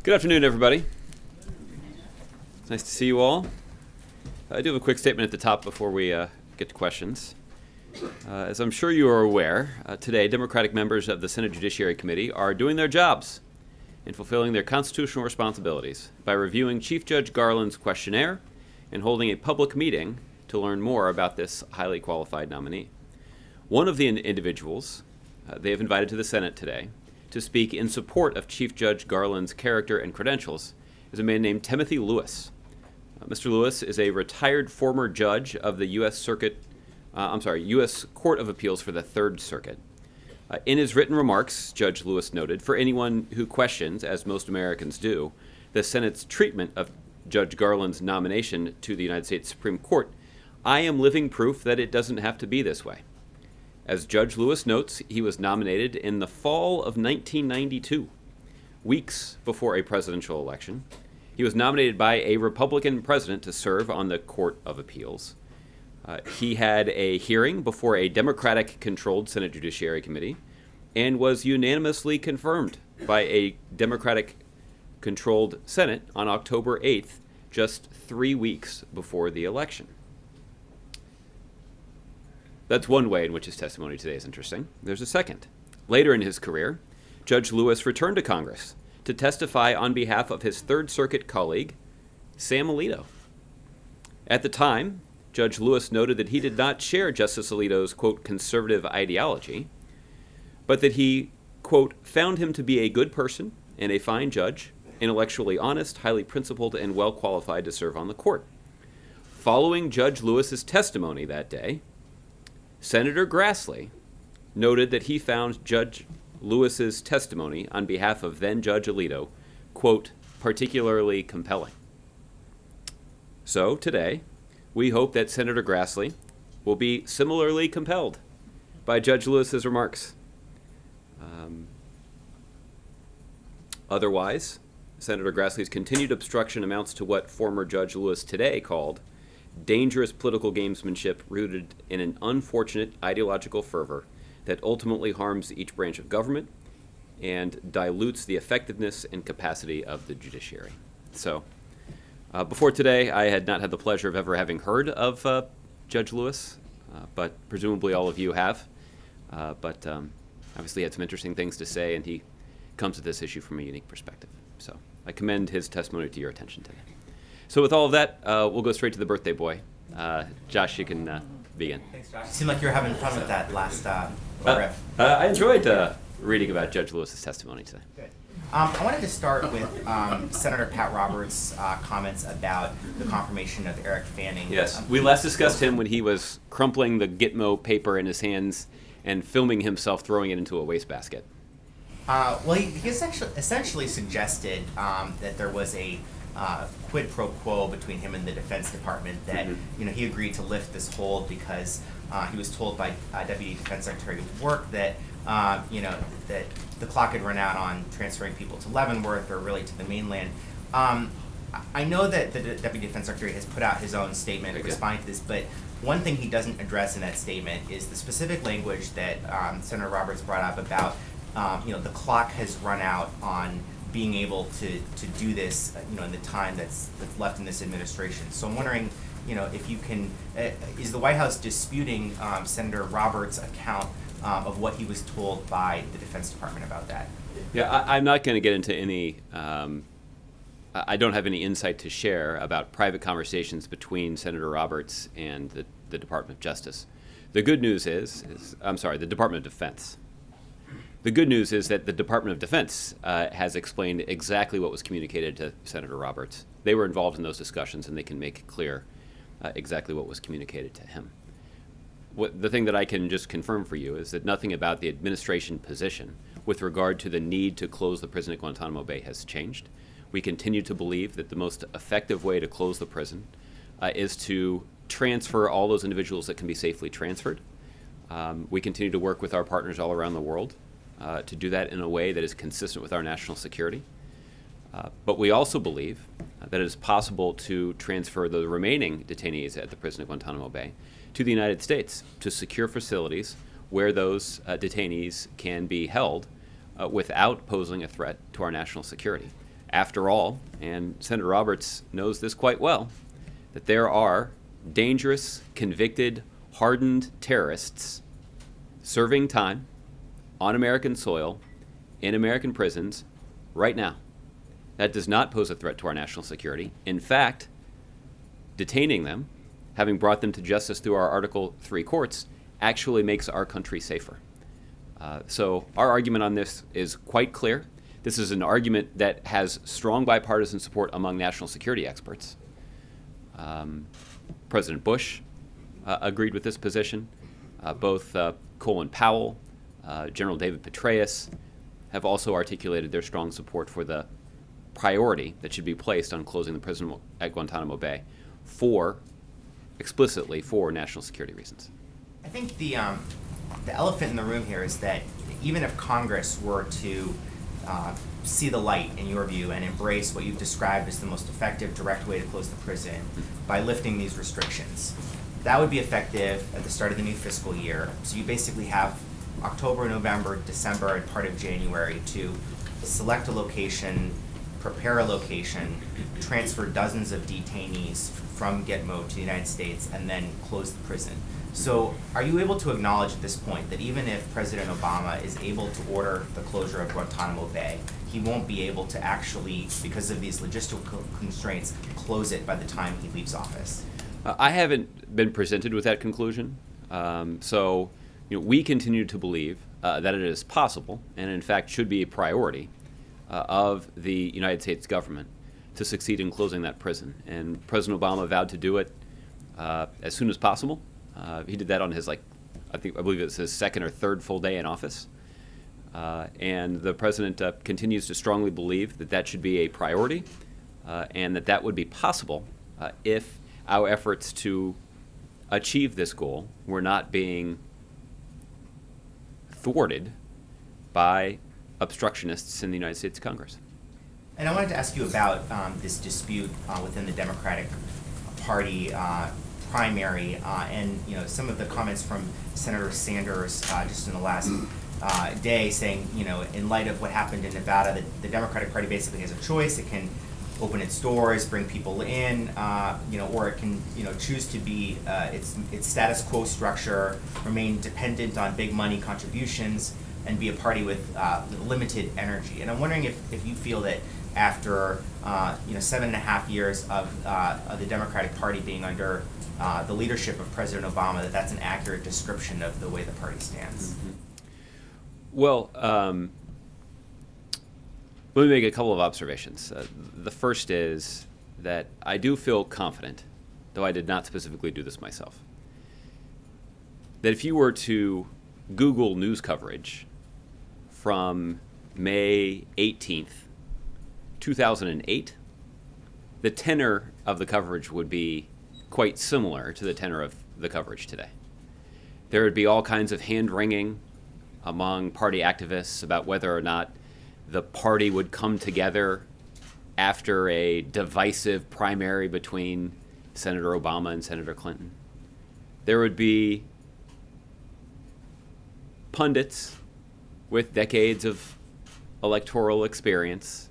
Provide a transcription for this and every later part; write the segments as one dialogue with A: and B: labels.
A: Good afternoon, everybody. It's nice to see you all. I do have a quick statement at the top before we get to questions. As I'm sure you are aware, today Democratic members of the Senate Judiciary Committee are doing their jobs and fulfilling their constitutional responsibilities by reviewing Chief Judge Garland's questionnaire and holding a public meeting to learn more about this highly qualified nominee. One of the individuals they have invited to the Senate today to speak in support of Chief Judge Garland's character and credentials is a man named Timothy Lewis. Mr. Lewis is a retired former judge of the U.S. Court of Appeals for the Third Circuit. In his written remarks, Judge Lewis noted, for anyone who questions, as most Americans do, the Senate's treatment of Judge Garland's nomination to the United States Supreme Court, I am living proof that it doesn't have to be this way. As Judge Lewis notes, he was nominated in the fall of 1992, weeks before a presidential election. He was nominated by a Republican president to serve on the Court of Appeals. He had a hearing before a Democratic-controlled Senate Judiciary Committee and was unanimously confirmed by a Democratic-controlled Senate on October 8th, just 3 weeks before the election. That's one way in which his testimony today is interesting. There's a second. Later in his career, Judge Lewis returned to Congress to testify on behalf of his Third Circuit colleague, Sam Alito. At the time, Judge Lewis noted that he did not share Justice Alito's, quote, conservative ideology, but that he, quote, found him to be a good person and a fine judge, intellectually honest, highly principled, and well qualified to serve on the court. Following Judge Lewis's testimony that day, Senator Grassley noted that he found Judge Lewis's testimony on behalf of then Judge Alito, quote, particularly compelling. So today, we hope that Senator Grassley will be similarly compelled by Judge Lewis's remarks. Otherwise, Senator Grassley's continued obstruction amounts to what former Judge Lewis today called dangerous political gamesmanship rooted in an unfortunate ideological fervor that ultimately harms each branch of government and dilutes the effectiveness and capacity of the judiciary. So, before today, I had not had the pleasure of ever having heard of Judge Lewis, but presumably all of you have. But obviously he had some interesting things to say, and he comes at this issue from a unique perspective. So I commend his testimony to your attention today. So with all of that, we'll go straight to the birthday boy. Josh, you can begin.
B: Thanks, Josh. It seemed like you were having fun with that last riff.
A: I enjoyed reading about Judge Lewis's testimony today.
B: Good. I wanted to start with Senator Pat Roberts' comments about the confirmation of Eric Fanning.
A: Yes, we last discussed him when he was crumpling the Gitmo paper in his hands and filming himself throwing it into a wastebasket.
B: Well, he essentially suggested that there was a quid pro quo between him and the Defense Department that he agreed to lift this hold because he was told by Deputy Defense Secretary Work that that the clock had run out on transferring people to Leavenworth or really to the mainland. I know that the Deputy Defense Secretary has put out his own statement responding to this, but one thing he doesn't address in that statement is the specific language that Senator Roberts brought up about the clock has run out on being able to do this, in the time that's left in this administration. So I'm wondering, if you can, is the White House disputing Senator Roberts' account of what he was told by the Defense Department about that?
A: Yeah, I'm not going to get into any, I don't have any insight to share about private conversations between Senator Roberts and the Department of Justice. The good news is the Department of Defense. The good news is that the Department of Defense has explained exactly what was communicated to Senator Roberts. They were involved in those discussions, and they can make clear exactly what was communicated to him. The thing that I can just confirm for you is that nothing about the administration position with regard to the need to close the prison at Guantanamo Bay has changed. We continue to believe that the most effective way to close the prison is to transfer all those individuals that can be safely transferred. We continue to work with our partners all around the world to do that in a way that is consistent with our national security. But we also believe that it is possible to transfer the remaining detainees at the prison at Guantanamo Bay to the United States to secure facilities where those detainees can be held without posing a threat to our national security. After all, and Senator Roberts knows this quite well, that there are dangerous, convicted, hardened terrorists serving time on American soil in American prisons right now. That does not pose a threat to our national security. In fact, detaining them, having brought them to justice through our Article 3 courts, actually makes our country safer. So our argument on this is quite clear. This is an argument that has strong bipartisan support among national security experts. President Bush agreed with this position. Both Colin Powell, General David Petraeus have also articulated their strong support for the priority that should be placed on closing the prison at Guantanamo Bay explicitly for national security reasons.
B: I think the elephant in the room here is that even if Congress were to see the light, in your view, and embrace what you've described as the most effective, direct way to close the prison by lifting these restrictions, that would be effective at the start of the new fiscal year. So you basically have October, November, December, and part of January to select a location, prepare a location, transfer dozens of detainees from Gitmo to the United States, and then close the prison. So are you able to acknowledge at this point that even if President Obama is able to order the closure of Guantanamo Bay, he won't be able to actually, because of these logistical constraints, close it by the time he leaves office?
A: I haven't been presented with that conclusion. So we continue to believe that it is possible, and in fact should be a priority, of the United States government to succeed in closing that prison. And President Obama vowed to do it as soon as possible. He did that on his, I believe it was his second or third full day in office. And the president continues to strongly believe that that should be a priority, and that would be possible if our efforts to achieve this goal were not being thwarted by obstructionists in the United States Congress.
B: And I wanted to ask you about this dispute within the Democratic Party primary, and some of the comments from Senator Sanders just in the last day, saying in light of what happened in Nevada, the Democratic Party basically has a choice. It can open its doors, bring people in, or it can choose to be its status quo structure, remain dependent on big money contributions, and be a party with limited energy. And I'm wondering if you feel that after 7.5 years of the Democratic Party being under the leadership of President Obama, that that's an accurate description of the way the party stands.
A: Mm-hmm. Well, let me make a couple of observations. The first is that I do feel confident, though I did not specifically do this myself, that if you were to Google news coverage from May 18th, 2008, the tenor of the coverage would be quite similar to the tenor of the coverage today. There would be all kinds of hand-wringing among party activists about whether or not the party would come together after a divisive primary between Senator Obama and Senator Clinton. There would be pundits with decades of electoral experience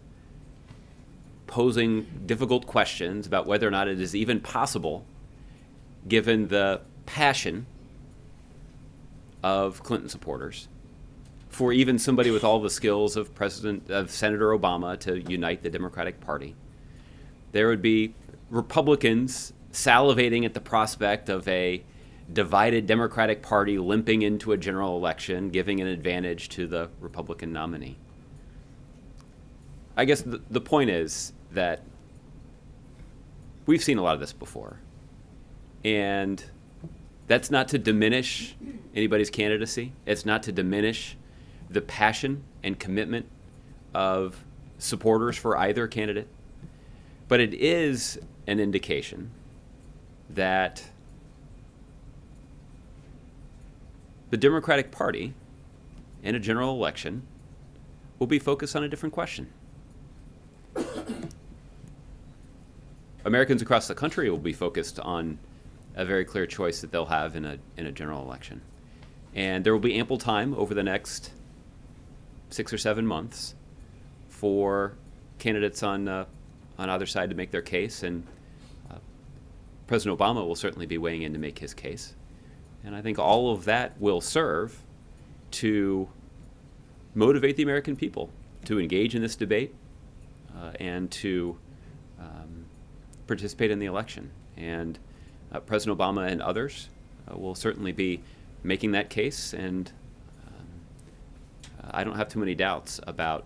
A: posing difficult questions about whether or not it is even possible, given the passion of Clinton supporters, for even somebody with all the skills of Senator Obama to unite the Democratic Party. There would be Republicans salivating at the prospect of a divided Democratic Party limping into a general election, giving an advantage to the Republican nominee. I guess the point is that we've seen a lot of this before. And that's not to diminish anybody's candidacy. It's not to diminish the passion and commitment of supporters for either candidate. But it is an indication that the Democratic Party in a general election will be focused on a different question. Americans across the country will be focused on a very clear choice that they'll have in a general election. And there will be ample time over the next 6 or 7 months for candidates on either side to make their case, and President Obama will certainly be weighing in to make his case. And I think all of that will serve to motivate the American people to engage in this debate and to participate in the election. And President Obama and others will certainly be making that case, and I don't have too many doubts about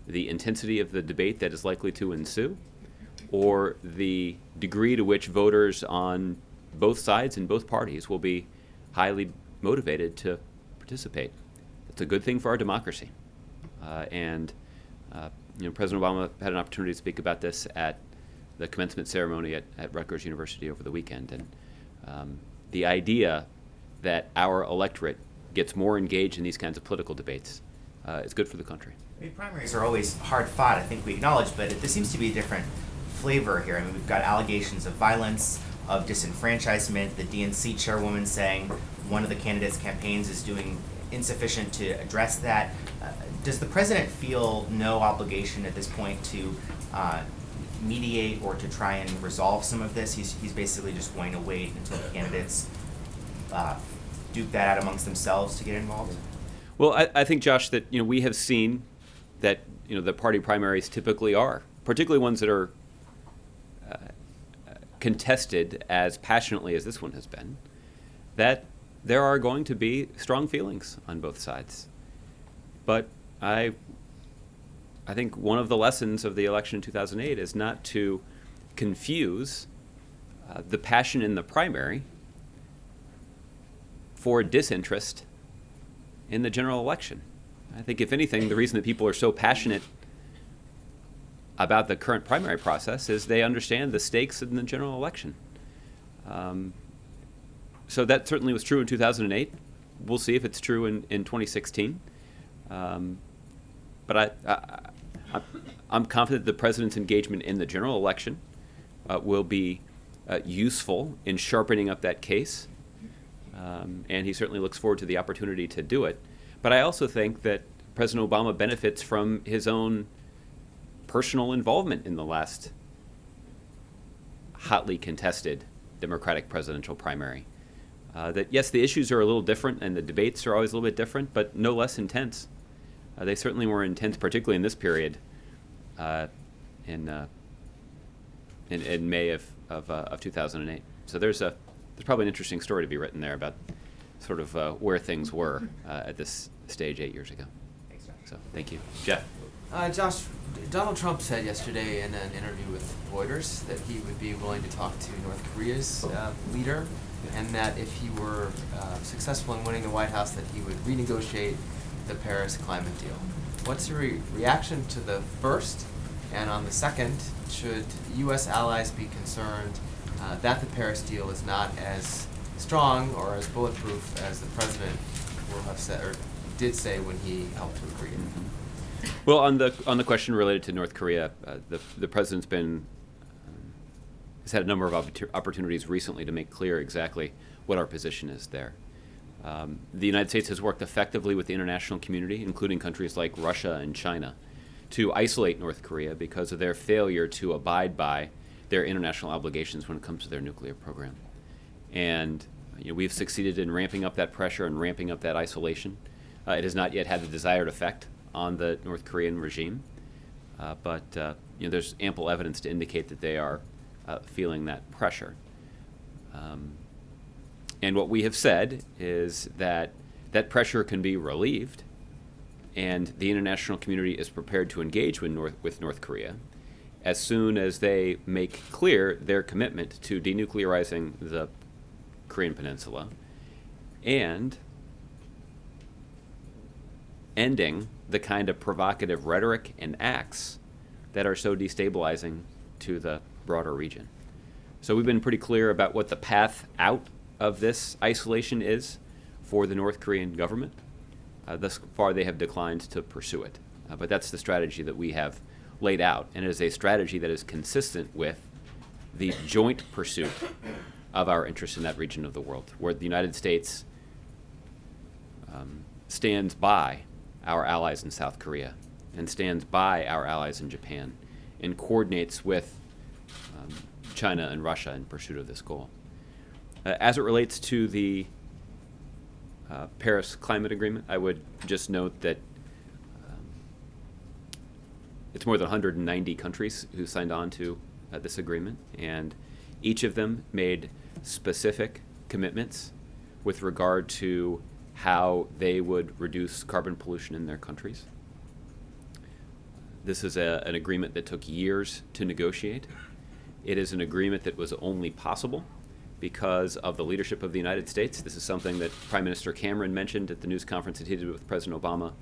A: the intensity of the debate that is likely to ensue, or the degree to which voters on both sides and both parties will be highly motivated to participate. It's a good thing for our democracy. And President Obama had an opportunity to speak about this at the commencement ceremony at Rutgers University over the weekend. And the idea that our electorate gets more engaged in these kinds of political debates is good for the country.
B: I mean, primaries are always hard fought, I think we acknowledge, but there seems to be a different flavor here. I mean, we've got allegations of violence, of disenfranchisement, the DNC chairwoman saying one of the candidates' campaigns is doing insufficient to address that. Does the president feel no obligation at this point to mediate or to try and resolve some of this? He's basically just going to wait until the candidates duke that out amongst themselves to get involved?
A: Well, I think, Josh, that we have seen that the party primaries typically are, particularly ones that are contested as passionately as this one has been, that there are going to be strong feelings on both sides. But I think one of the lessons of the election in 2008 is not to confuse the passion in the primary for disinterest in the general election. I think, if anything, the reason that people are so passionate about the current primary process is they understand the stakes in the general election. So that certainly was true in 2008. We'll see if it's true in 2016. But I'm confident the president's engagement in the general election will be useful in sharpening up that case. And he certainly looks forward to the opportunity to do it. But I also think that President Obama benefits from his own personal involvement in the last hotly contested Democratic presidential primary. That, yes, the issues are a little different and the debates are always a little bit different, but no less intense. They certainly were intense, particularly in this period in May of 2008. So there's probably an interesting story to be written there about sort of where things were at this stage 8 years ago.
B: Thanks, Josh.
A: So thank you. Jeff?
C: Josh, Donald Trump said yesterday in an interview with Reuters that he would be willing to talk to North Korea's leader, and that if he were successful in winning the White House, that he would renegotiate the Paris climate deal. What's your reaction to the first? And on the second, should U.S. allies be concerned that the Paris deal is not as strong or as bulletproof as the president will have said or did say when he helped to agree?
A: Mm-hmm. Well, on the question related to North Korea, the president's has had a number of opportunities recently to make clear exactly what our position is there. The United States has worked effectively with the international community, including countries like Russia and China, to isolate North Korea because of their failure to abide by their international obligations when it comes to their nuclear program. And we've succeeded in ramping up that pressure and ramping up that isolation. It has not yet had the desired effect on the North Korean regime, but there's ample evidence to indicate that they are feeling that pressure. And what we have said is that that pressure can be relieved, and the international community is prepared to engage with North Korea as soon as they make clear their commitment to denuclearizing the Korean Peninsula and ending the kind of provocative rhetoric and acts that are so destabilizing to the broader region. So we've been pretty clear about what the path out of this isolation is for the North Korean government. Thus far, they have declined to pursue it. But that's the strategy that we have laid out, and it is a strategy that is consistent with the joint pursuit of our interests in that region of the world, where the United States stands by our allies in South Korea and stands by our allies in Japan and coordinates with China and Russia in pursuit of this goal. As it relates to the Paris Climate Agreement, I would just note that it's more than 190 countries who signed on to this agreement, and each of them made specific commitments with regard to how they would reduce carbon pollution in their countries. This is an agreement that took years to negotiate. It is an agreement that was only possible because of the leadership of the United States. This is something that Prime Minister Cameron mentioned at the news conference that he did with President Obama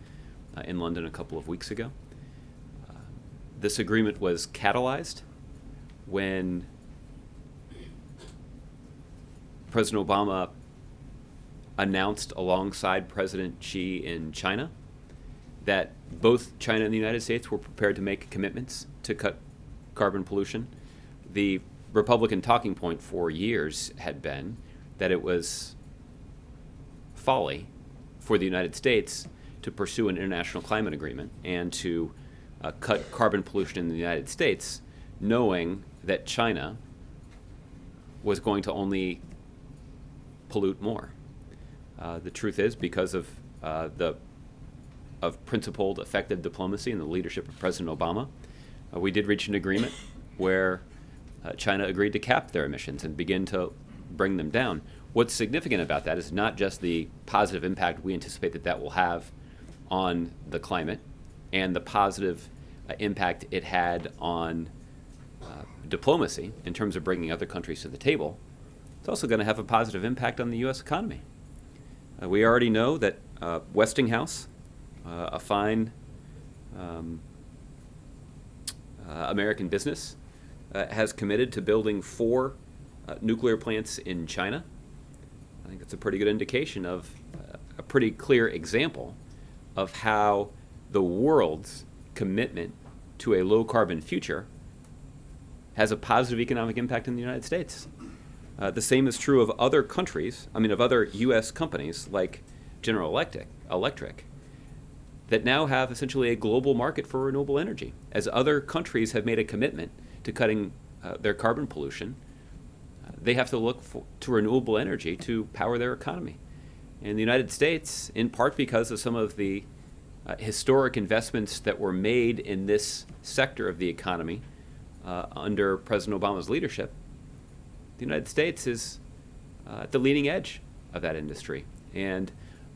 A: in London a couple of weeks ago. This agreement was catalyzed when President Obama announced alongside President Xi in China that both China and the United States were prepared to make commitments to cut carbon pollution. The Republican talking point for years had been that it was folly for the United States to pursue an international climate agreement and to cut carbon pollution in the United States, knowing that China was going to only pollute more. The truth is, because of principled, effective diplomacy and the leadership of President Obama, we did reach an agreement where China agreed to cap their emissions and begin to bring them down. What's significant about that is not just the positive impact we anticipate that that will have on the climate and the positive impact it had on diplomacy in terms of bringing other countries to the table. It's also going to have a positive impact on the U.S. economy. We already know that Westinghouse, a fine American business, has committed to building 4 nuclear plants in China. I think it's a pretty good indication of a pretty clear example of how the world's commitment to a low-carbon future has a positive economic impact in the United States. The same is true of other countries, of other U.S. companies like General Electric, that now have essentially a global market for renewable energy. As other countries have made a commitment to cutting their carbon pollution, they have to look to renewable energy to power their economy. In the United States, in part because of some of the historic investments that were made in this sector of the economy under President Obama's leadership, the United States is at the leading edge of that industry. And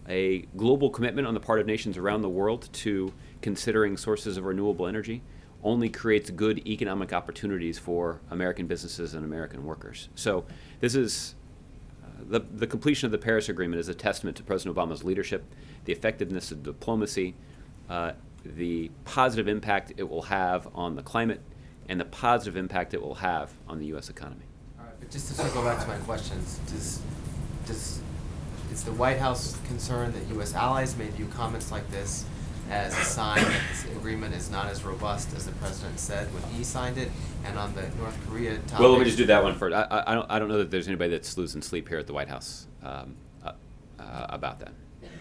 A: a global commitment on the part of nations around the world to considering sources of renewable energy only creates good economic opportunities for American businesses and American workers. So this is the completion of the Paris Agreement is a testament to President Obama's leadership, the effectiveness of diplomacy, the positive impact it will have on the climate, and the positive impact it will have on the U.S. economy.
C: All right, but just to circle back to my questions, is the White House concerned that U.S. allies may view comments like this as a sign that this agreement is not as robust as the president said when he signed it? And on the North Korea topic...
A: Well, let me just do that one first. I don't know that there's anybody that's losing sleep here at the White House about that.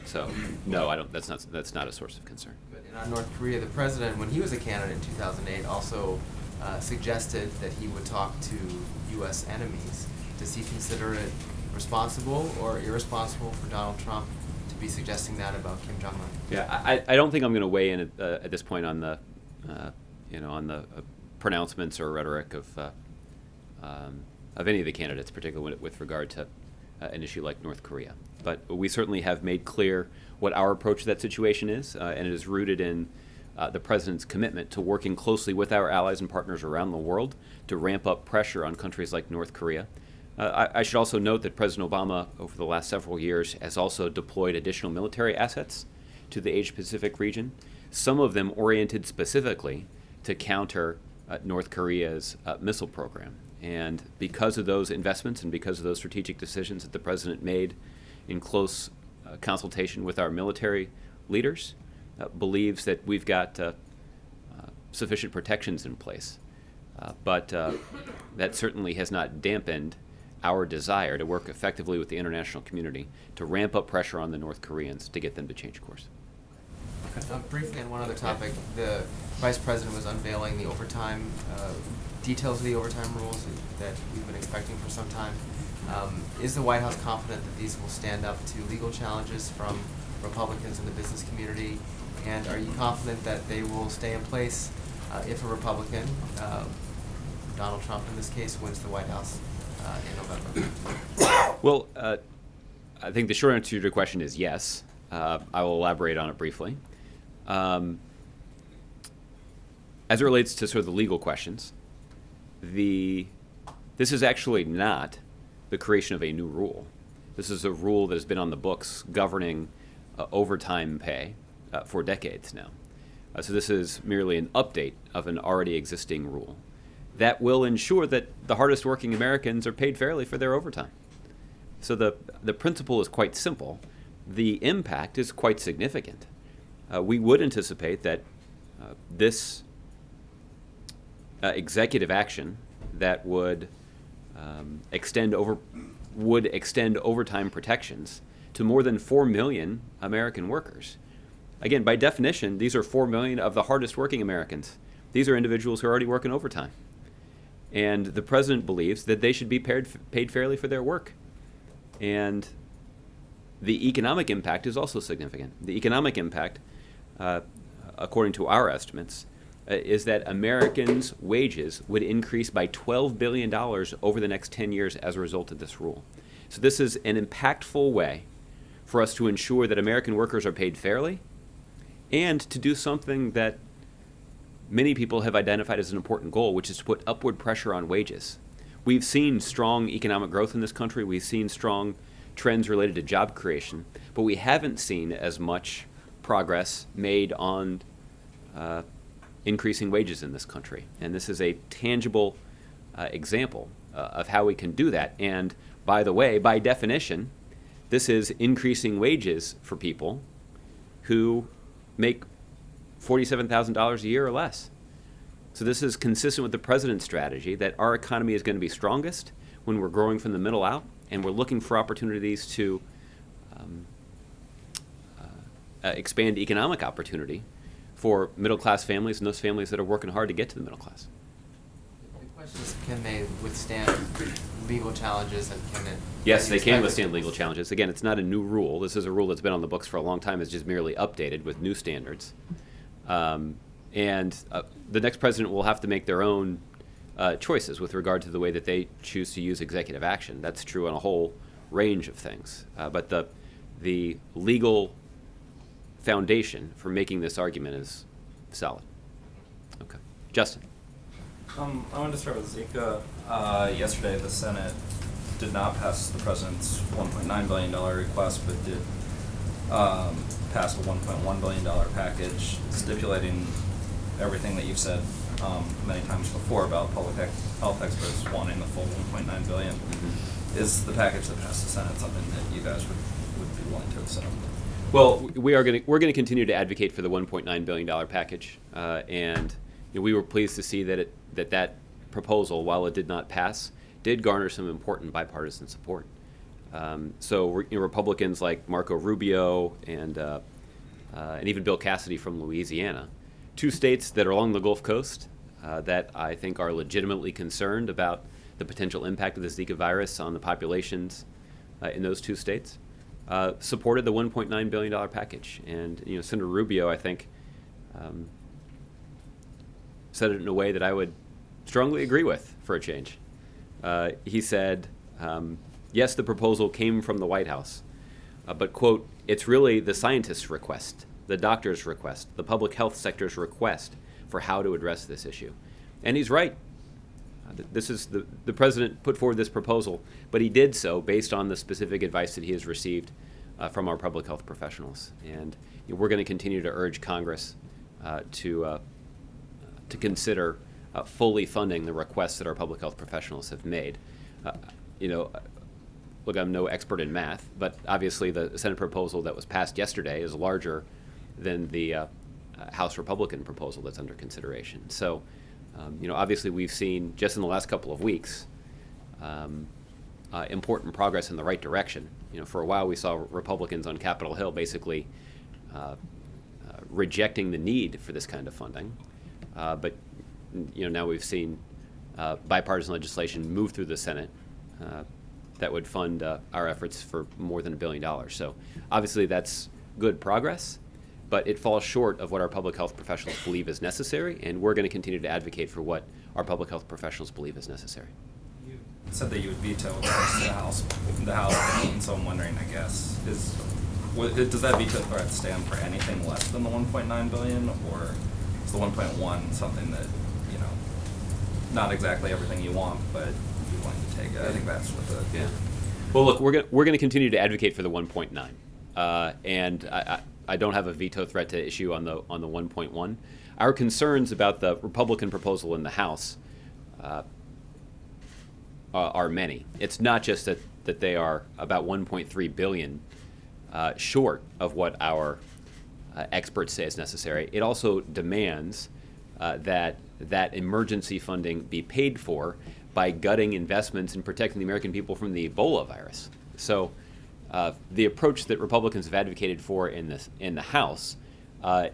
A: So, no, I don't. That's not a source of concern.
C: And on North Korea, the president, when he was a candidate in 2008, also suggested that he would talk to U.S. enemies. Does he consider it responsible or irresponsible for Donald Trump to be suggesting that about Kim Jong-un?
A: Yeah, I don't think I'm going to weigh in at this point on the, on the pronouncements or rhetoric of any of the candidates, particularly with regard to an issue like North Korea. But we certainly have made clear what our approach to that situation is, and it is rooted in the president's commitment to working closely with our allies and partners around the world to ramp up pressure on countries like North Korea. I should also note that President Obama, over the last several years, has also deployed additional military assets to the Asia-Pacific region, some of them oriented specifically to counter North Korea's missile program. And because of those investments and because of those strategic decisions that the president made in close consultation with our military leaders, believes that we've got sufficient protections in place. But that certainly has not dampened our desire to work effectively with the international community to ramp up pressure on the North Koreans to get them to change course.
C: Okay. Briefly on one other topic, the Vice President was unveiling the overtime, details of the overtime rules that we've been expecting for some time. Is the White House confident that these will stand up to legal challenges from Republicans in the business community? And are you confident that they will stay in place if a Republican, Donald Trump in this case, wins the White House in November?
A: Well, I think the short answer to your question is yes. I will elaborate on it briefly. As it relates to sort of the legal questions, this is actually not the creation of a new rule. This is a rule that has been on the books governing overtime pay for decades now. So this is merely an update of an already existing rule that will ensure that the hardest working Americans are paid fairly for their overtime. So the principle is quite simple. The impact is quite significant. We would anticipate that this executive action that would extend overtime protections to more than 4 million American workers. Again, by definition, these are 4 million of the hardest working Americans. These are individuals who are already working overtime. And the president believes that they should be paid fairly for their work. And the economic impact is also significant. The economic impact, according to our estimates, is that Americans' wages would increase by $12 billion over the next 10 years as a result of this rule. So this is an impactful way for us to ensure that American workers are paid fairly and to do something that many people have identified as an important goal, which is to put upward pressure on wages. We've seen strong economic growth in this country. We've seen strong trends related to job creation, but we haven't seen as much progress made on increasing wages in this country. And this is a tangible example of how we can do that. And by the way, by definition, this is increasing wages for people who make $47,000 a year or less. So this is consistent with the president's strategy that our economy is going to be strongest when we're growing from the middle out, and we're looking for opportunities to expand economic opportunity for middle-class families and those families that are working hard to get to the middle class.
C: The question is, can they withstand legal challenges? And can it?
A: Yes, they can withstand legal challenges. Again, it's not a new rule. This is a rule that's been on the books for a long time. It's just merely updated with new standards. And the next president will have to make their own choices with regard to the way that they choose to use executive action. That's true on a whole range of things. But the legal foundation for making this argument is solid. Okay. Justin.
D: I wanted to start with Zika. Yesterday, the Senate did not pass the president's $1.9 billion request, but did pass a $1.1 billion package stipulating everything that you've said many times before about public health experts wanting the full $1.9 billion. Mm-hmm. Is the package that passed the Senate something that you guys would be willing to accept?
A: Well, we're going to continue to advocate for the $1.9 billion package, and we were pleased to see that that proposal, while it did not pass, did garner some important bipartisan support. So Republicans like Marco Rubio and even Bill Cassidy from Louisiana, two states that are along the Gulf Coast that I think are legitimately concerned about the potential impact of the Zika virus on the populations in those two states, supported the $1.9 billion package. And Senator Rubio, I think, said it in a way that I would strongly agree with for a change. He said, yes, the proposal came from the White House, but, quote, it's really the scientists' request, the doctors' request, the public health sector's request for how to address this issue. And he's right. This is the president put forward this proposal, but he did so based on the specific advice that he has received from our public health professionals. And we're going to continue to urge Congress to consider fully funding the requests that our public health professionals have made. Look, I'm no expert in math, but obviously the Senate proposal that was passed yesterday is larger than the House Republican proposal that's under consideration. So, obviously we've seen just in the last couple of weeks important progress in the right direction. For a while we saw Republicans on Capitol Hill basically rejecting the need for this kind of funding. But now we've seen bipartisan legislation move through the Senate that would fund our efforts for more than $1 billion. So obviously that's good progress, but it falls short of what our public health professionals believe is necessary, and we're going to continue to advocate for what our public health professionals believe is necessary.
D: You said that you would veto the House, and so I'm wondering, I guess, does that veto threat stand for anything less than the 1.9 billion, or is the 1.1 something that, not exactly everything you want, but you're willing to take it? I think that's what the...
A: Yeah. Well, look, we're going to continue to advocate for the 1.9, and I don't have a veto threat to issue on the 1.1. Our concerns about the Republican proposal in the House are many. It's not just that they are about 1.3 billion short of what our experts say is necessary. It also demands that emergency funding be paid for by gutting investments in protecting the American people from the Ebola virus. So the approach that Republicans have advocated for in the House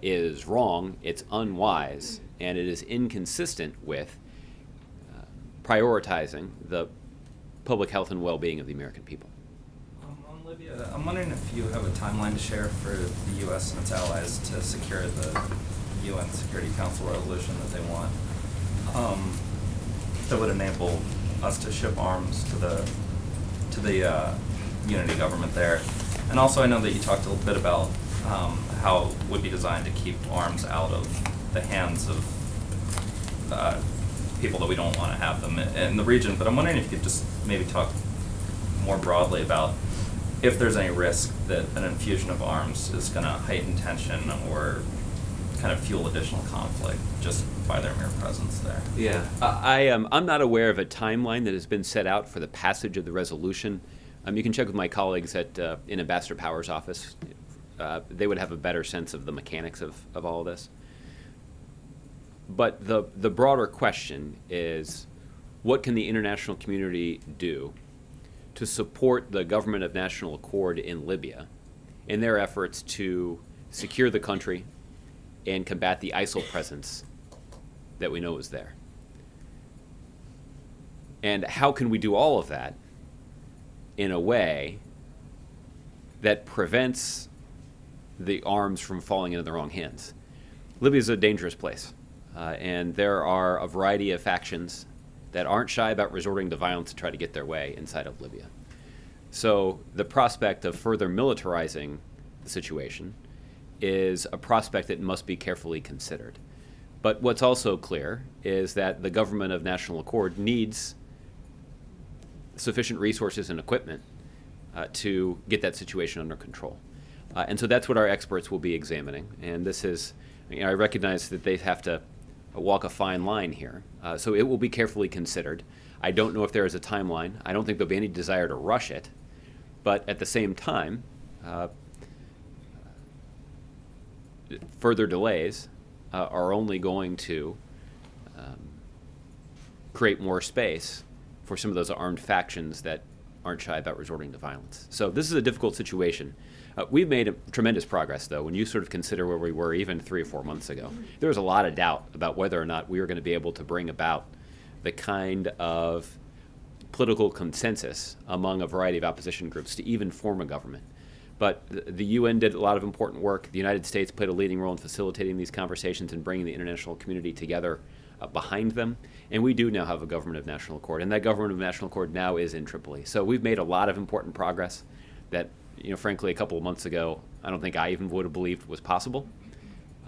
A: is wrong, it's unwise, and it is inconsistent with prioritizing the public health and well-being of the American people.
D: On Libya, I'm wondering if you have a timeline to share for the U.S. and its allies to secure the UN Security Council resolution that they want, that would enable us to ship arms to the unity government there. And also, I know that you talked a little bit about how it would be designed to keep arms out of the hands of people that we don't want to have them in the region. But I'm wondering if you could just maybe talk more broadly about if there's any risk that an infusion of arms is going to heighten tension or kind of fuel additional conflict just by their mere presence there.
A: Yeah, I'm not aware of a timeline that has been set out for the passage of the resolution. You can check with my colleagues in Ambassador Power's office. They would have a better sense of the mechanics of all of this. But the broader question is, what can the international community do to support the government of national accord in Libya in their efforts to secure the country and combat the ISIL presence that we know is there? And how can we do all of that in a way that prevents the arms from falling into the wrong hands? Libya is a dangerous place, and there are a variety of factions that aren't shy about resorting to violence to try to get their way inside of Libya. So the prospect of further militarizing the situation is a prospect that must be carefully considered. But what's also clear is that the government of national accord needs sufficient resources and equipment to get that situation under control. And so that's what our experts will be examining. And this is, I recognize that they have to walk a fine line here. So it will be carefully considered. I don't know if there is a timeline. I don't think there'll be any desire to rush it. But at the same time, further delays are only going to create more space for some of those armed factions that aren't shy about resorting to violence. So this is a difficult situation. We've made tremendous progress, though, when you sort of consider where we were even 3 or 4 months ago. There was a lot of doubt about whether or not we were going to be able to bring about the kind of political consensus among a variety of opposition groups to even form a government. But the UN did a lot of important work. The United States played a leading role in facilitating these conversations and bringing the international community together behind them. And we do now have a government of national accord. And that government of national accord now is in Tripoli. So we've made a lot of important progress that, frankly, a couple of months ago, I don't think I even would have believed was possible.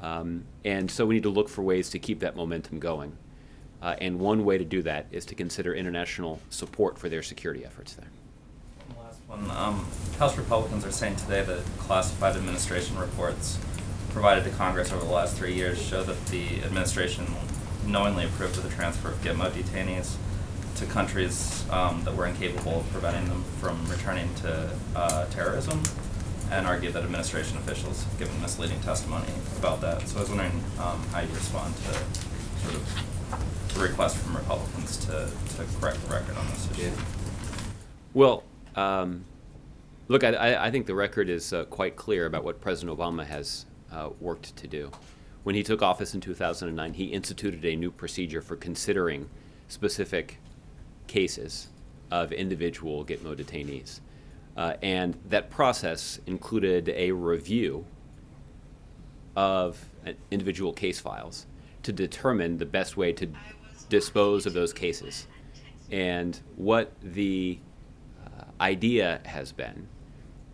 A: And so we need to look for ways to keep that momentum going. And one way to do that is to consider international support for their security efforts there.
D: One last one. House Republicans are saying today that classified administration reports provided to Congress over the last 3 years show that the administration knowingly approved the transfer of Gitmo detainees to countries that were incapable of preventing them from returning to terrorism, and argued that administration officials have given misleading testimony about that. So I was wondering how you respond to sort of the request from Republicans to correct the record on this issue.
A: Yeah. Well, look, I think the record is quite clear about what President Obama has worked to do. When he took office in 2009, he instituted a new procedure for considering specific cases of individual Gitmo detainees. And that process included a review of individual case files to determine the best way to dispose of those cases. And what the idea has been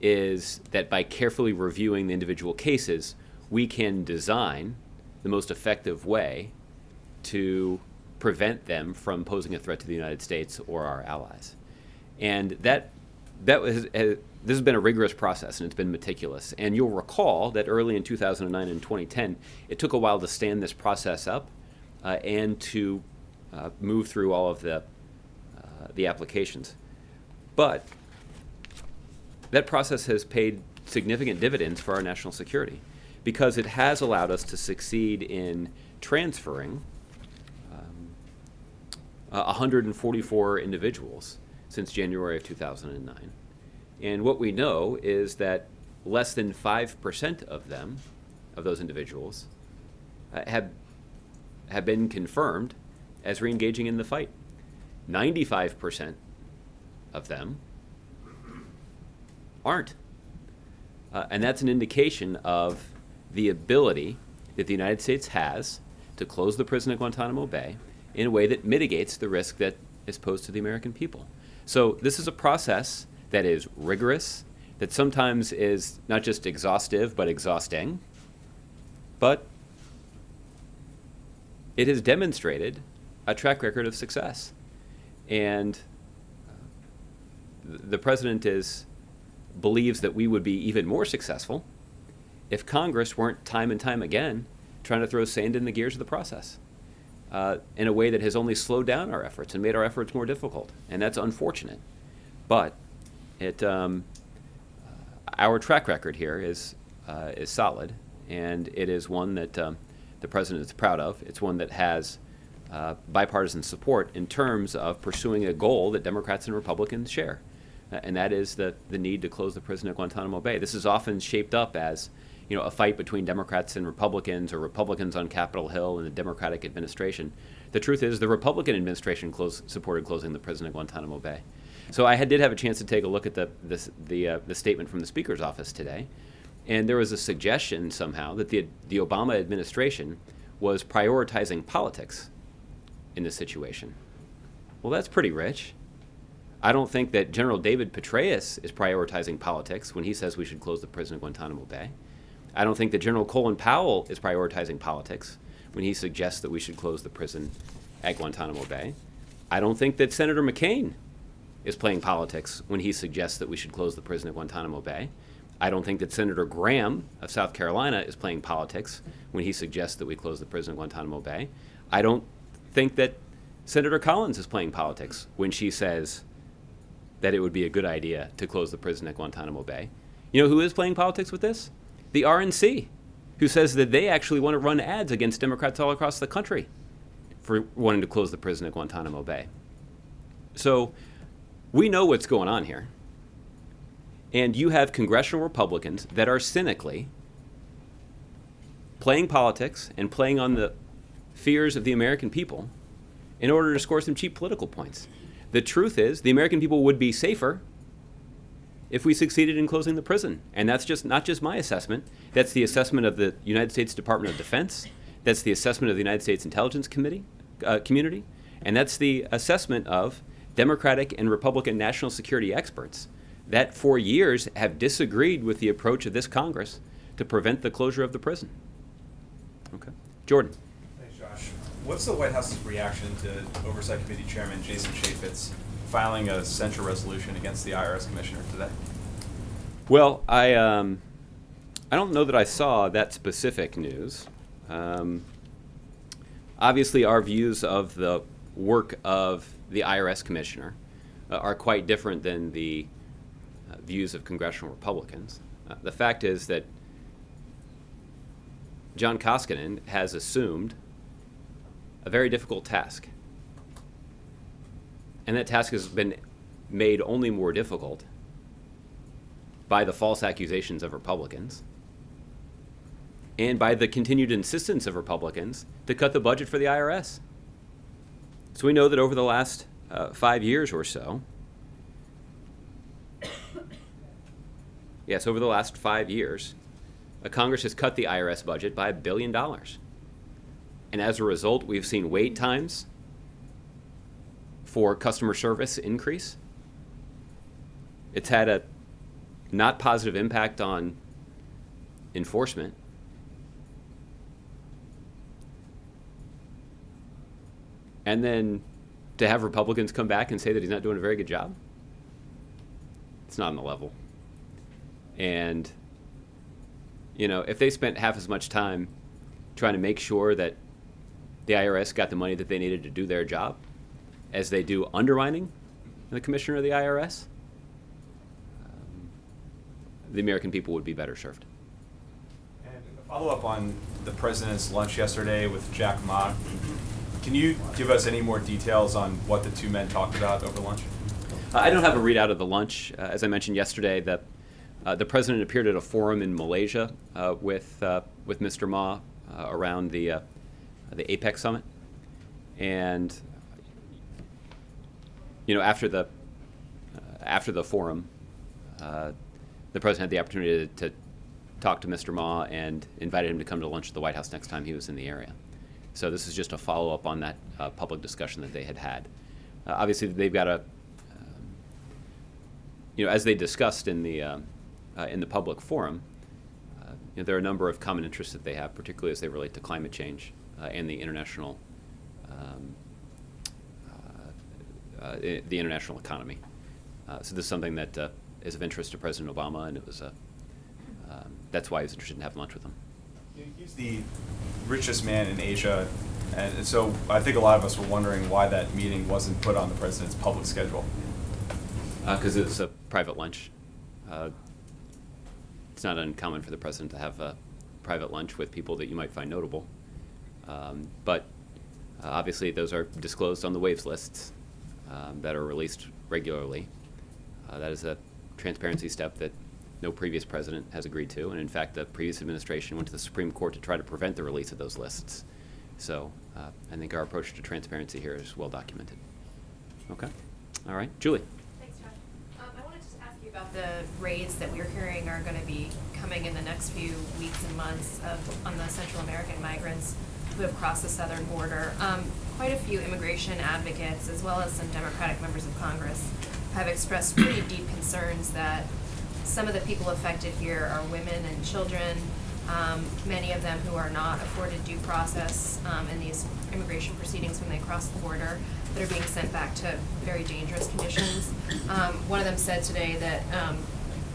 A: is that by carefully reviewing the individual cases, we can design the most effective way to prevent them from posing a threat to the United States or our allies. And this has been a rigorous process, and it's been meticulous. And you'll recall that early in 2009 and 2010, it took a while to stand this process up and to move through all of the applications. But that process has paid significant dividends for our national security because it has allowed us to succeed in transferring 144 individuals since January of 2009. And what we know is that less than 5% of them, of those individuals, have been confirmed as re-engaging in the fight. 95% of them aren't. And that's an indication of the ability that the United States has to close the prison at Guantanamo Bay in a way that mitigates the risk that is posed to the American people. So this is a process that is rigorous, that sometimes is not just exhaustive, but exhausting. But it has demonstrated a track record of success. And the president believes that we would be even more successful if Congress weren't time and time again trying to throw sand in the gears of the process in a way that has only slowed down our efforts and made our efforts more difficult. And that's unfortunate. But our track record here is solid, and it is one that the president is proud of. It's one that has bipartisan support in terms of pursuing a goal that Democrats and Republicans share, and that is the need to close the prison at Guantanamo Bay. This is often shaped up as a fight between Democrats and Republicans, or Republicans on Capitol Hill and the Democratic administration. The truth is the Republican administration supported closing the prison at Guantanamo Bay. So I did have a chance to take a look at the statement from the Speaker's office today, and there was a suggestion somehow that the Obama administration was prioritizing politics in this situation. Well, that's pretty rich. I don't think that General David Petraeus is prioritizing politics when he says we should close the prison at Guantanamo Bay. I don't think that General Colin Powell is prioritizing politics when he suggests that we should close the prison at Guantanamo Bay. I don't think that Senator McCain is playing politics when he suggests that we should close the prison at Guantanamo Bay. I don't think that Senator Graham of South Carolina is playing politics when he suggests that we close the prison at Guantanamo Bay. I don't think that Senator Collins is playing politics when she says that it would be a good idea to close the prison at Guantanamo Bay. You know who is playing politics with this? The RNC, who says that they actually want to run ads against Democrats all across the country for wanting to close the prison at Guantanamo Bay. So we know what's going on here. And you have congressional Republicans that are cynically playing politics and playing on the fears of the American people in order to score some cheap political points. The truth is, the American people would be safer if we succeeded in closing the prison. And that's not just my assessment. That's the assessment of the United States Department of Defense. That's the assessment of the United States Intelligence community. And that's the assessment of Democratic and Republican national security experts that for years have disagreed with the approach of this Congress to prevent the closure of the prison. Okay. Jordan.
E: Thanks, Josh. What's the White House's reaction to Oversight Committee Chairman Jason Chaffetz filing a censure resolution against the IRS Commissioner today?
A: Well, I don't know that I saw that specific news. Obviously, our views of the work of the IRS Commissioner are quite different than the views of congressional Republicans. The fact is that John Koskinen has assumed a very difficult task. And that task has been made only more difficult by the false accusations of Republicans and by the continued insistence of Republicans to cut the budget for the IRS. So we know that over the last 5 years or so, yes, over the last 5 years, Congress has cut the IRS budget by $1 billion. And as a result, we've seen wait times for customer service increase. It's had a not positive impact on enforcement. And then to have Republicans come back and say that he's not doing a very good job, it's not on the level. And, you know, if they spent half as much time trying to make sure that the IRS got the money that they needed to do their job as they do undermining the commissioner of the IRS, the American people would be better served.
E: And a follow-up on the president's lunch yesterday with Jack Ma. Can you give us any more details on what the two men talked about over lunch?
A: I don't have a readout of the lunch. As I mentioned yesterday, the president appeared at a forum in Malaysia with Mr. Ma around the APEC summit, and you know, after the forum, the president had the opportunity to talk to Mr. Ma and invited him to come to lunch at the White House next time he was in the area. So this is just a follow-up on that public discussion that they had. Obviously, they've got you know, as they discussed in the public forum, you know, there are a number of common interests that they have, particularly as they relate to climate change and the international economy. So this is something that is of interest to President Obama, and it was that's why he was interested in having lunch with him.
E: He's the richest man in Asia, and so I think a lot of us were wondering why that meeting wasn't put on the president's public schedule.
A: Because it's a private lunch. It's not uncommon for the president to have a private lunch with people that you might find notable. But obviously those are disclosed on the waves lists that are released regularly. That is a transparency step that no previous president has agreed to, and in fact the previous administration went to the Supreme Court to try to prevent the release of those lists. So I think our approach to transparency here is well documented. Okay. All right. Julie.
F: Thanks, Josh. I wanted to just ask you about the raids that we're hearing are going to be coming in the next few weeks and months on the Central American migrants who have crossed the southern border. Quite a few immigration advocates, as well as some Democratic members of Congress, have expressed pretty deep concerns that some of the people affected here are women and children, many of them who are not afforded due process in these immigration proceedings when they cross the border, that are being sent back to very dangerous conditions. One of them said today that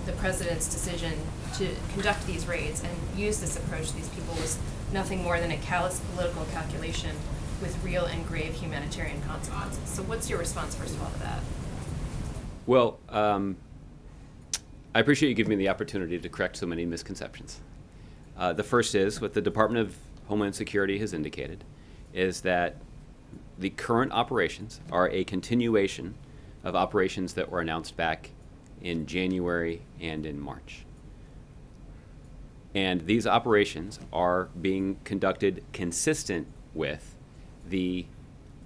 F: the president's decision to conduct these raids and use this approach to these people was nothing more than a callous political calculation with real and grave humanitarian consequences. So what's your response, first of all, to that?
A: Well, I appreciate you giving me the opportunity to correct so many misconceptions. The first is, what the Department of Homeland Security has indicated, is that the current operations are a continuation of operations that were announced back in January and in March. And these operations are being conducted consistent with the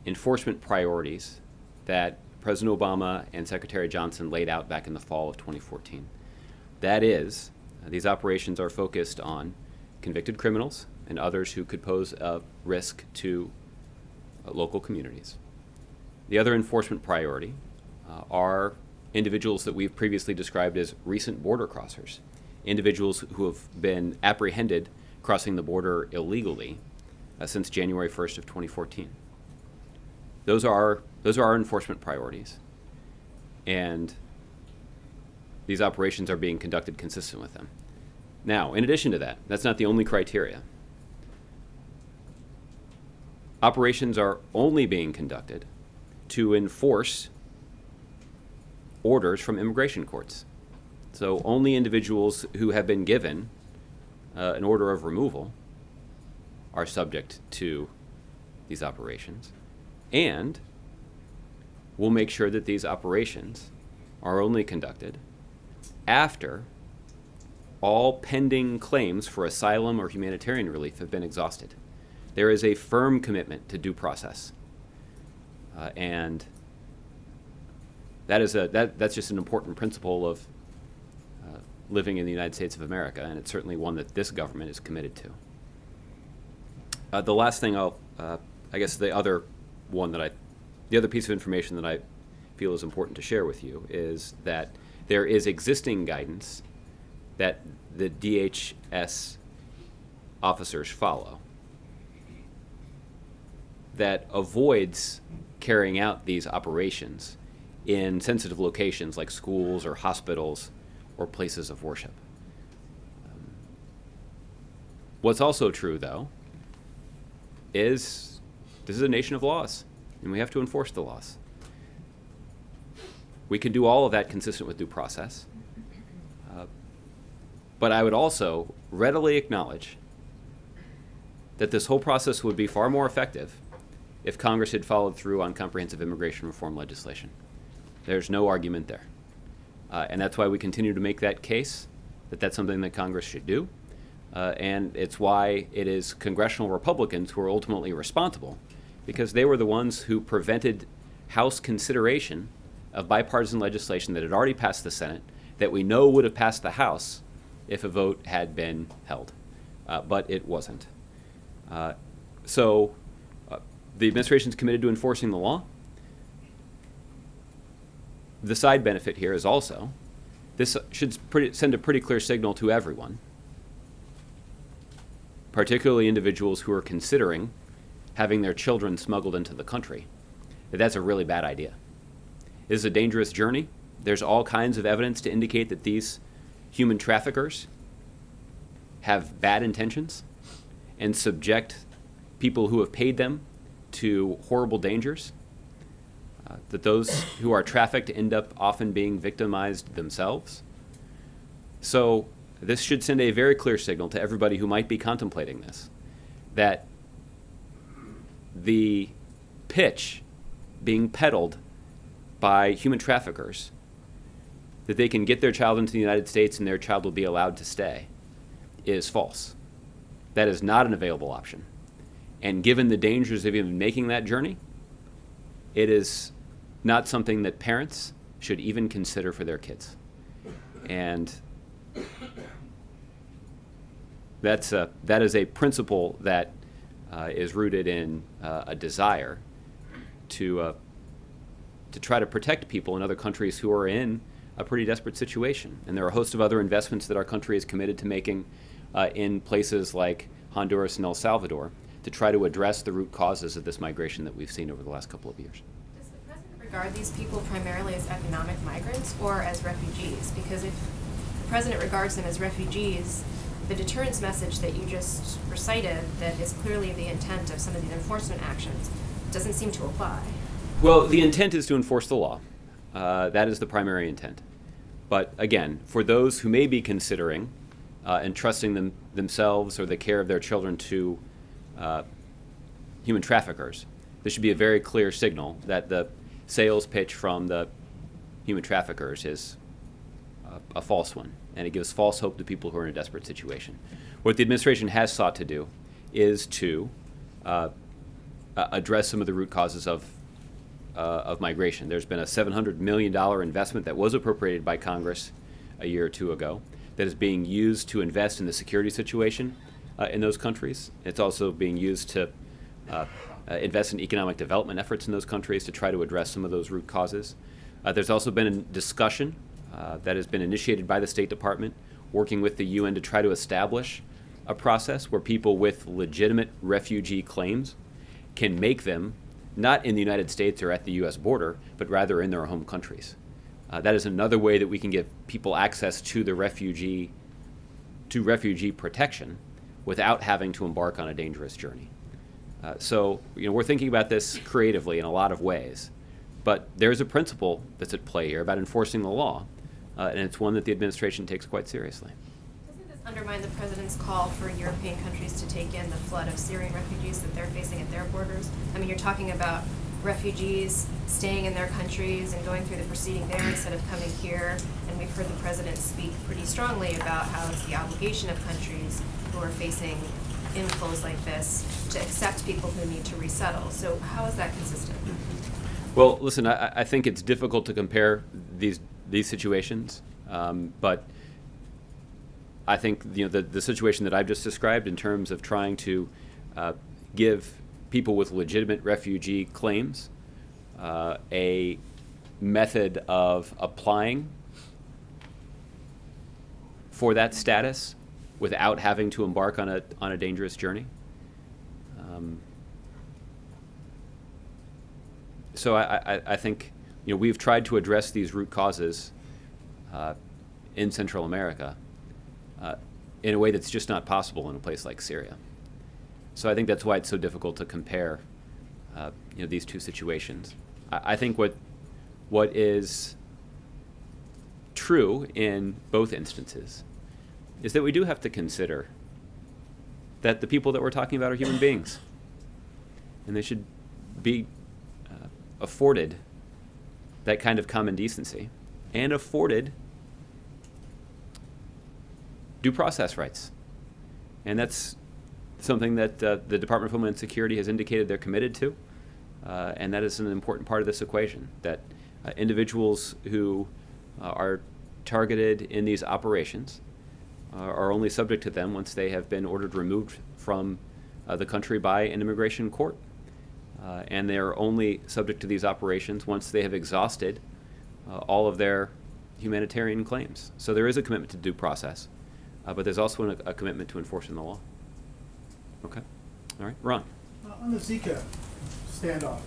A: enforcement priorities that President Obama and Secretary Johnson laid out back in the fall of 2014. That is, these operations are focused on convicted criminals and others who could pose a risk to local communities. The other enforcement priority are individuals that we've previously described as recent border crossers, individuals who have been apprehended crossing the border illegally since January 1st of 2014. Those are our enforcement priorities, and these operations are being conducted consistent with them. Now, in addition to that, that's not the only criteria. Operations are only being conducted to enforce orders from immigration courts. So only individuals who have been given an order of removal are subject to these operations. And we'll make sure that these operations are only conducted after all pending claims for asylum or humanitarian relief have been exhausted. There is a firm commitment to due process. And that's just an important principle of living in the United States of America, and it's certainly one that this government is committed to. The last thing the other piece of information that I feel is important to share with you is that there is existing guidance that the DHS officers follow that avoids carrying out these operations in sensitive locations like schools or hospitals or places of worship. What's also true, though, is this is a nation of laws, and we have to enforce the laws. We can do all of that consistent with due process. But I would also readily acknowledge that this whole process would be far more effective if Congress had followed through on comprehensive immigration reform legislation. There's no argument there. And that's why we continue to make that case, that that's something that Congress should do. And it's why it is congressional Republicans who are ultimately responsible, because they were the ones who prevented House consideration of bipartisan legislation that had already passed the Senate, that we know would have passed the House if a vote had been held. But it wasn't. So the administration is committed to enforcing the law. The side benefit here is also, this should send a pretty clear signal to everyone, particularly individuals who are considering having their children smuggled into the country, that that's a really bad idea. It is a dangerous journey. There's all kinds of evidence to indicate that these human traffickers have bad intentions and subject people who have paid them to horrible dangers, that those who are trafficked end up often being victimized themselves. So this should send a very clear signal to everybody who might be contemplating this, that the pitch being peddled by human traffickers, that they can get their child into the United States and their child will be allowed to stay, is false. That is not an available option. And given the dangers of even making that journey, it is not something that parents should even consider for their kids. And that is a principle that is rooted in a desire to try to protect people in other countries who are in a pretty desperate situation. And there are a host of other investments that our country is committed to making in places like Honduras and El Salvador to try to address the root causes of this migration that we've seen over the last couple of years.
F: Does the president regard these people primarily as economic migrants or as refugees? Because if the president regards them as refugees, the deterrence message that you just recited that is clearly the intent of some of these enforcement actions doesn't seem to apply.
A: Well, the intent is to enforce the law. That is the primary intent. But again, for those who may be considering entrusting themselves or the care of their children to human traffickers, this should be a very clear signal that the sales pitch from the human traffickers is a false one, and it gives false hope to people who are in a desperate situation. What the administration has sought to do is to address some of the root causes of migration. There's been a $700 million investment that was appropriated by Congress a year or two ago that is being used to invest in the security situation in those countries. It's also being used to invest in economic development efforts in those countries to try to address some of those root causes. There's also been a discussion that has been initiated by the State Department, working with the UN to try to establish a process where people with legitimate refugee claims can make them not in the United States or at the U.S. border, but rather in their home countries. That is another way that we can give people access to the refugee protection without having to embark on a dangerous journey. So we're thinking about this creatively in a lot of ways, but there's a principle that's at play here about enforcing the law, and it's one that the administration takes quite seriously.
F: Doesn't this undermine the president's call for European countries to take in the flood of Syrian refugees that they're facing at their borders? I mean, you're talking about refugees staying in their countries and going through the proceeding there instead of coming here. And we've heard the president speak pretty strongly about how it's the obligation of countries who are facing inflows like this to accept people who need to resettle. So how is that consistent?
A: Well, listen, I think it's difficult to compare these situations, but I think the situation that I've just described in terms of trying to give people with legitimate refugee claims a method of applying for that status without having to embark on a dangerous journey. So I think we've tried to address these root causes in Central America in a way that's just not possible in a place like Syria. So I think that's why it's so difficult to compare these two situations. I think what is true in both instances is that we do have to consider that the people that we're talking about are human beings, and they should be afforded that kind of common decency and afforded due process rights. And that's something that the Department of Homeland Security has indicated they're committed to, and that is an important part of this equation, that individuals who are targeted in these operations are only subject to them once they have been ordered removed from the country by an immigration court. And they are only subject to these operations once they have exhausted all of their humanitarian claims. So there is a commitment to due process, but there's also a commitment to enforcing the law. Okay. All right. Ron.
G: On the Zika standoff,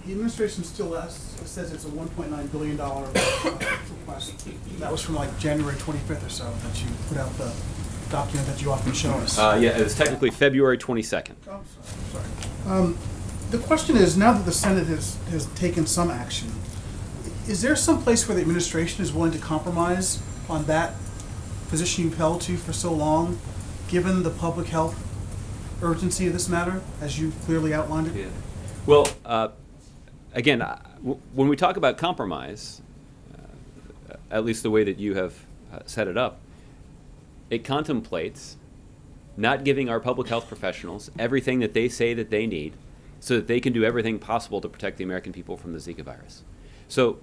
G: the administration still says it's a $1.9 billion request. That was from like January 25th or so that you put out the document that you often show us.
A: Yeah, it was technically February 22nd.
G: Oh, sorry. The question is, now that the Senate has taken some action, is there some place where the administration is willing to compromise on that position you've held to for so long, given the public health urgency of this matter, as you clearly outlined it?
A: Yeah. Well, again, when we talk about compromise, at least the way that you have set it up, it contemplates not giving our public health professionals everything that they say that they need so that they can do everything possible to protect the American people from the Zika virus. So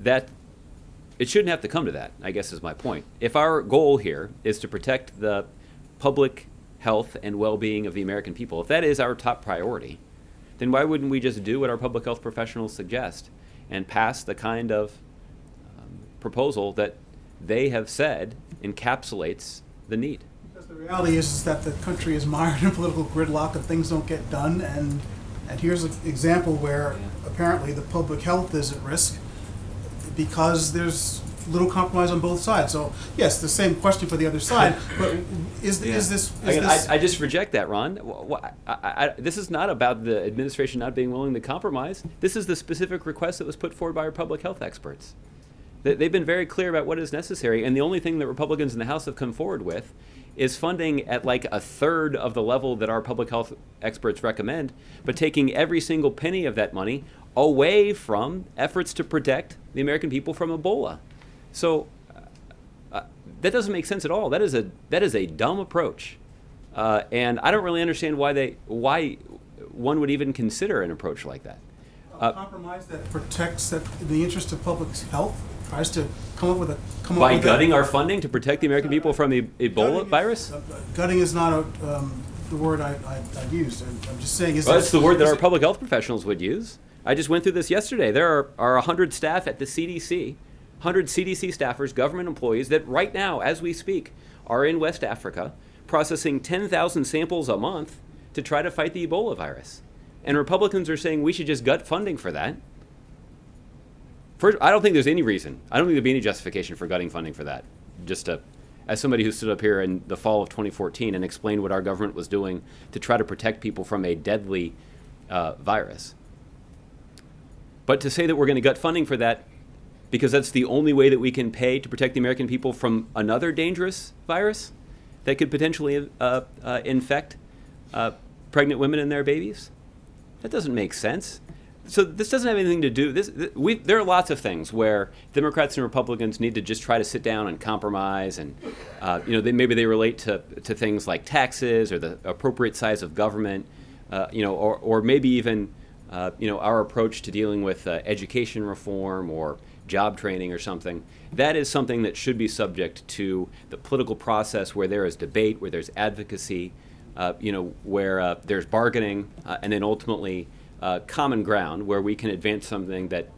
A: that it shouldn't have to come to that, I guess is my point. If our goal here is to protect the public health and well-being of the American people, if that is our top priority, then why wouldn't we just do what our public health professionals suggest and pass the kind of proposal that they have said encapsulates the need?
G: Because the reality is that the country is mired in political gridlock and things don't get done, and here's an example where apparently the public health is at risk because there's little compromise on both sides. So yes, the same question for the other side, but is this?
A: I just reject that, Ron. This is not about the administration not being willing to compromise. This is the specific request that was put forward by our public health experts. They've been very clear about what is necessary, and the only thing that Republicans in the House have come forward with is funding at like a third of the level that our public health experts recommend, but taking every single penny of that money away from efforts to protect the American people from Ebola. So that doesn't make sense at all. That is a dumb approach, and I don't really understand why one would even consider an approach like that.
G: A compromise that protects the interest of public health, tries to
A: by gutting our funding to protect the American people from the Ebola virus.
G: Gutting is not the word I used. I'm just saying.
A: It's the word that our public health professionals would use. I just went through this yesterday. There are 100 staff at the CDC. 100 CDC staffers, government employees, that right now, as we speak, are in West Africa processing 10,000 samples a month to try to fight the Ebola virus. And Republicans are saying we should just gut funding for that. First, I don't think there's any reason. I don't think there'd be any justification for gutting funding for that. Just as somebody who stood up here in the fall of 2014 and explained what our government was doing to try to protect people from a deadly virus. But to say that we're going to gut funding for that because that's the only way that we can pay to protect the American people from another dangerous virus that could potentially infect pregnant women and their babies, that doesn't make sense. So this doesn't have anything to do. There are lots of things where Democrats and Republicans need to just try to sit down and compromise, and maybe they relate to things like taxes or the appropriate size of government, or maybe even our approach to dealing with education reform or job training or something. That is something that should be subject to the political process, where there is debate, where there's advocacy, where there's bargaining, and then ultimately common ground where we can advance something that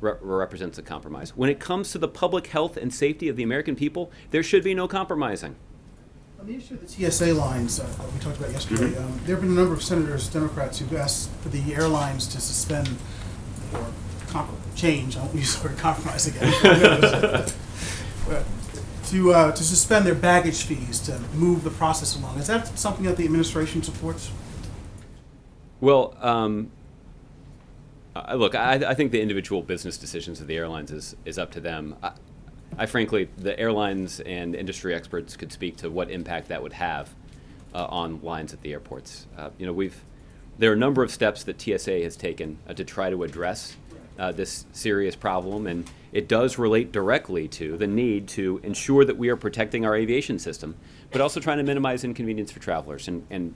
A: represents a compromise. When it comes to the public health and safety of the American people, there should be no compromising.
G: On the issue of the TSA lines that we talked about yesterday, there have been a number of senators, Democrats, who've asked for the airlines to suspend or change, I won't use the word compromise again, to suspend their baggage fees to move the process along. Is that something that the administration supports?
A: Well, look, I think the individual business decisions of the airlines is up to them. I frankly, the airlines and industry experts could speak to what impact that would have on lines at the airports. There are a number of steps that TSA has taken to try to address this serious problem, and it does relate directly to the need to ensure that we are protecting our aviation system, but also trying to minimize inconvenience for travelers. And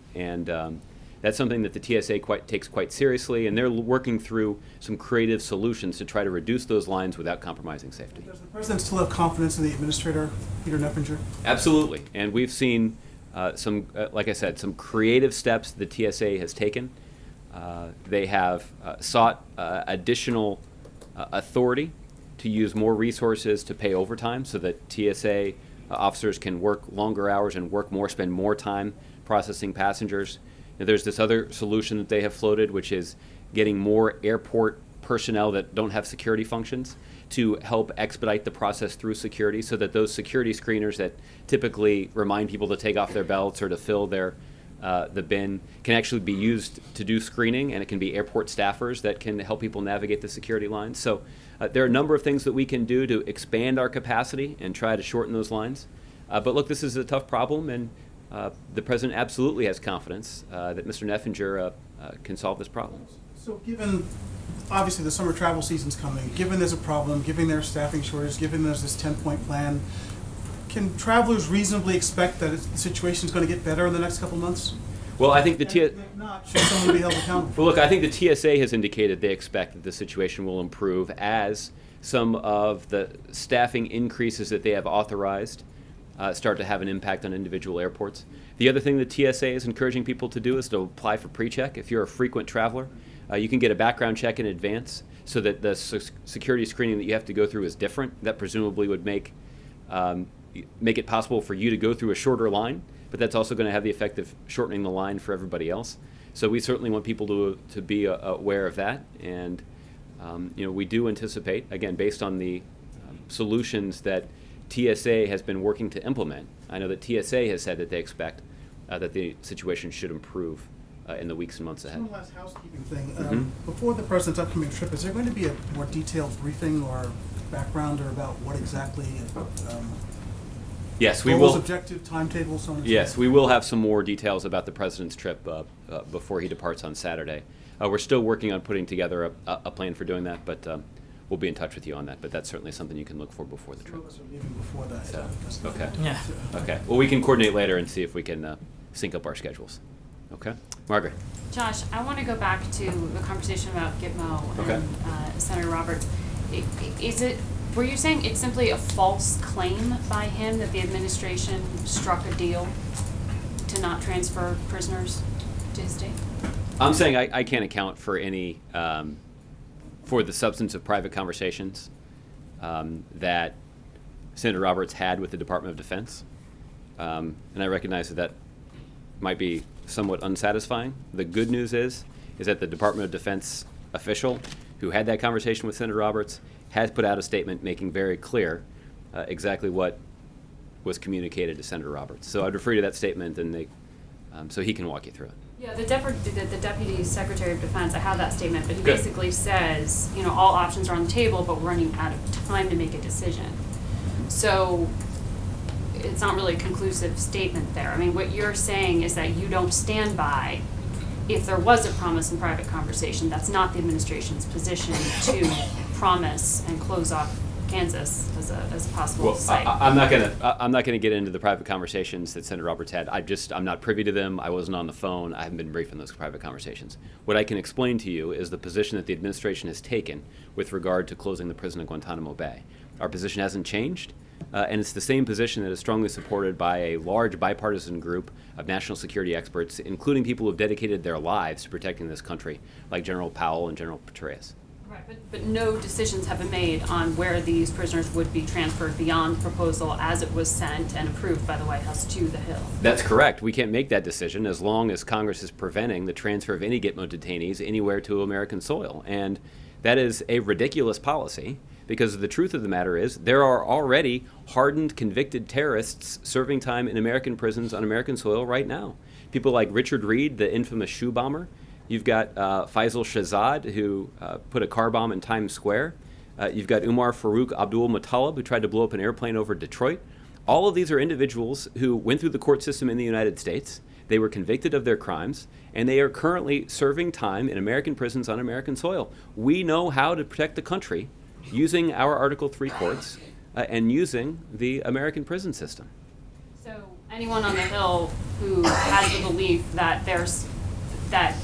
A: that's something that the TSA takes quite seriously, and they're working through some creative solutions to try to reduce those lines without compromising safety.
G: Does the president still have confidence in the administrator, Peter Neffinger?
A: Absolutely, and we've seen like I said, some creative steps the TSA has taken. They have sought additional authority to use more resources to pay overtime so that TSA officers can work longer hours and spend more time processing passengers. Now, there's this other solution that they have floated, which is getting more airport personnel that don't have security functions to help expedite the process through security, so that those security screeners that typically remind people to take off their belts or to fill their the bin can actually be used to do screening, and it can be airport staffers that can help people navigate the security lines. So there are a number of things that we can do to expand our capacity and try to shorten those lines. But look, this is a tough problem, and the president absolutely has confidence that Mr. Neffinger can solve this problem.
G: So given, obviously, the summer travel season's coming, given there's a problem, given there's staffing shortage, given there's this 10-point plan, can travelers reasonably expect that the situation's going to get better in the next couple months?
A: Well, I think the
G: If not, should someone be held accountable?
A: Well, look, I think the TSA has indicated they expect that the situation will improve as some of the staffing increases that they have authorized start to have an impact on individual airports. The other thing the TSA is encouraging people to do is to apply for pre-check. If you're a frequent traveler, you can get a background check in advance so that the security screening that you have to go through is different. That presumably would make it possible for you to go through a shorter line, but that's also going to have the effect of shortening the line for everybody else. So we certainly want people to be aware of that, and we do anticipate, again, based on the solutions that TSA has been working to implement. I know that TSA has said that they expect that the situation should improve in the weeks and months ahead.
G: One last housekeeping thing. Before the president's upcoming trip, is there going to be a more detailed briefing or background or about what exactly?
A: Yes, we
G: goals,
A: will.
G: Objective, timetable, so on and so
A: Yes,
G: forth?
A: we will have some more details about the president's trip before he departs on Saturday. We're still working on putting together a plan for doing that, but we'll be in touch with you on that. But that's certainly something you can look for before the
G: Some
A: trip.
G: of us are leaving before that.
A: So,
G: That's
A: okay.
C: Yeah.
A: Okay. Well, we can coordinate later and see if we can sync up our schedules. Okay. Margaret.
H: Josh, I want to go back to the conversation about Gitmo
A: Okay.
H: and Senator Roberts. Were you saying it's simply a false claim by him that the administration struck a deal to not transfer prisoners to his state?
A: I'm saying I can't account for any for the substance of private conversations that Senator Roberts had with the Department of Defense, and I recognize that might be somewhat unsatisfying. The good news is that the Department of Defense official who had that conversation with Senator Roberts has put out a statement making very clear exactly what was communicated to Senator Roberts. So I'd refer you to that statement, and so he can walk you through it.
H: Yeah, the Deputy Secretary of Defense, I have that statement, but he
A: Good.
H: basically says, all options are on the table, but we're running out of time to make a decision. So it's not really a conclusive statement there. I mean, what you're saying is that you don't stand by if there was a promise in private conversation, that's not the administration's position to promise and close off Kansas as a possible
A: Well,
H: site.
A: I'm not gonna get into the private conversations that Senator Roberts had. I'm not privy to them. I wasn't on the phone. I haven't been briefed on those private conversations. What I can explain to you is the position that the administration has taken with regard to closing the prison in Guantanamo Bay. Our position hasn't changed, and it's the same position that is strongly supported by a large bipartisan group of national security experts, including people who have dedicated their lives to protecting this country, like General Powell and General Petraeus.
H: Right, but no decisions have been made on where these prisoners would be transferred beyond the proposal as it was sent and approved by the White House to the Hill.
A: That's correct. We can't make that decision as long as Congress is preventing the transfer of any Gitmo detainees anywhere to American soil. And that is a ridiculous policy because the truth of the matter is there are already hardened, convicted terrorists serving time in American prisons on American soil right now. People like Richard Reed, the infamous shoe bomber. You've got Faisal Shahzad, who put a car bomb in Times Square. You've got Umar Farouk Abdul Muttalib, who tried to blow up an airplane over Detroit. All of these are individuals who went through the court system in the United States. They were convicted of their crimes, and they are currently serving time in American prisons on American soil. We know how to protect the country using our Article III courts and using the American prison system.
H: So anyone on the Hill who has the belief that that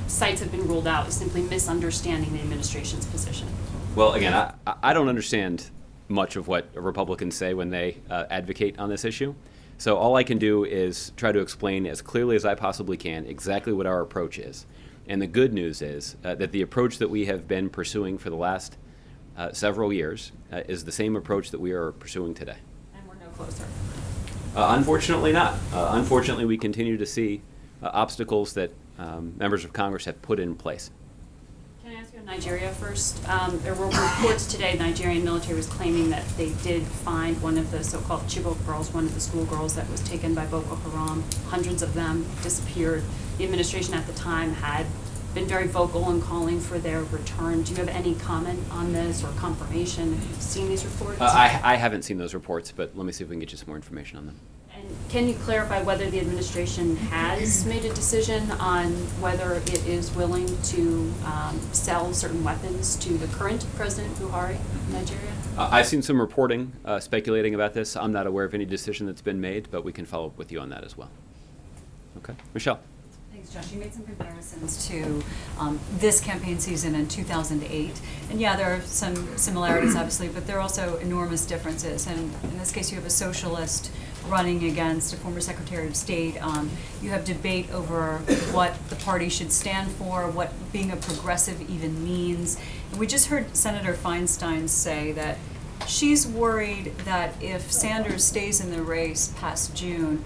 H: sites have been ruled out is simply misunderstanding the administration's position.
A: Well, again, I don't understand much of what Republicans say when they advocate on this issue. So all I can do is try to explain as clearly as I possibly can exactly what our approach is. And the good news is that the approach that we have been pursuing for the last several years is the same approach that we are pursuing today.
H: And we're no closer.
A: Unfortunately not. Unfortunately, we continue to see obstacles that members of Congress have put in place.
H: Can I ask you on Nigeria first? There were reports today the Nigerian military was claiming that they did find one of the so-called Chibok girls, one of the schoolgirls that was taken by Boko Haram. Hundreds of them disappeared. The administration at the time had been very vocal in calling for their return. Do you have any comment on this or confirmation? Have you seen these reports?
A: I haven't seen those reports, but let me see if we can get you some more information on them.
H: And can you clarify whether the administration has made a decision on whether it is willing to sell certain weapons to the current President Buhari in Nigeria?
A: I've seen some reporting speculating about this. I'm not aware of any decision that's been made, but we can follow up with you on that as well. Okay. Michelle.
I: Thanks, Josh. You made some comparisons to this campaign season in 2008. And yeah, there are some similarities, obviously, but there are also enormous differences. And in this case, you have a socialist running against a former Secretary of State. You have debate over what the party should stand for, what being a progressive even means. And we just heard Senator Feinstein say that she's worried that if Sanders stays in the race past June,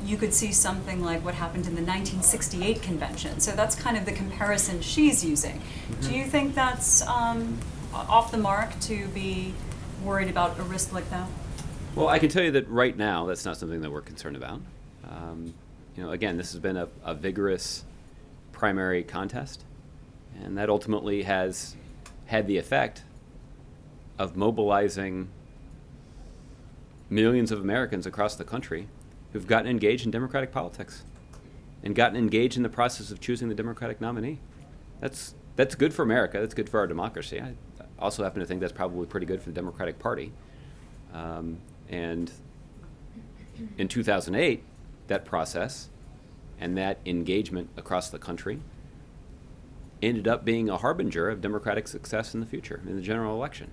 I: you could see something like what happened in the 1968 convention. So that's kind of the comparison she's using. Mm-hmm. Do you think that's off the mark to be worried about a risk like that?
A: Well, I can tell you that right now that's not something that we're concerned about. Again, this has been a vigorous primary contest, and that ultimately has had the effect of mobilizing millions of Americans across the country who've gotten engaged in democratic politics and gotten engaged in the process of choosing the Democratic nominee. That's good for America. That's good for our democracy. I also happen to think that's probably pretty good for the Democratic Party. And in 2008, that process and that engagement across the country ended up being a harbinger of Democratic success in the future, in the general election.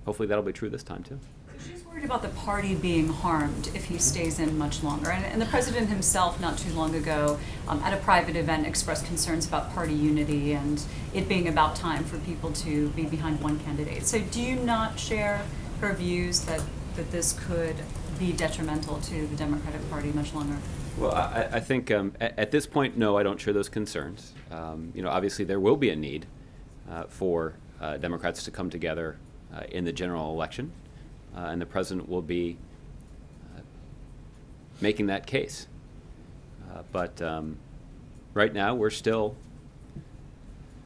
A: Hopefully that'll be true this time, too.
I: So she's worried about the party being harmed if he stays in much longer. And the president himself, not too long ago, at a private event, expressed concerns about party unity and it being about time for people to be behind one candidate. So do you not share her views that this could be detrimental to the Democratic Party much longer?
A: Well, I think at this point, no, I don't share those concerns. Obviously there will be a need for Democrats to come together in the general election, and the president will be making that case. But right now, we're still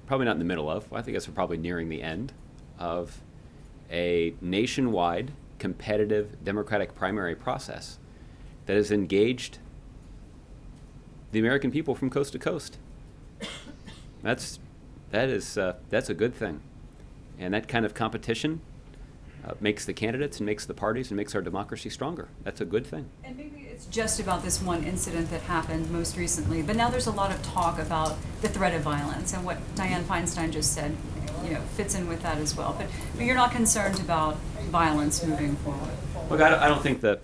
A: probably not in the middle of, I guess we're probably nearing the end of a nationwide competitive Democratic primary process that has engaged the American people from coast to coast. That's a good thing. And that kind of competition makes the candidates and makes the parties and makes our democracy stronger. That's a good thing.
I: And maybe it's just about this one incident that happened most recently, but now there's a lot of talk about the threat of violence, and what Dianne Feinstein just said, fits in with that as well. But you're not concerned about violence moving forward?
A: Look, I don't think that,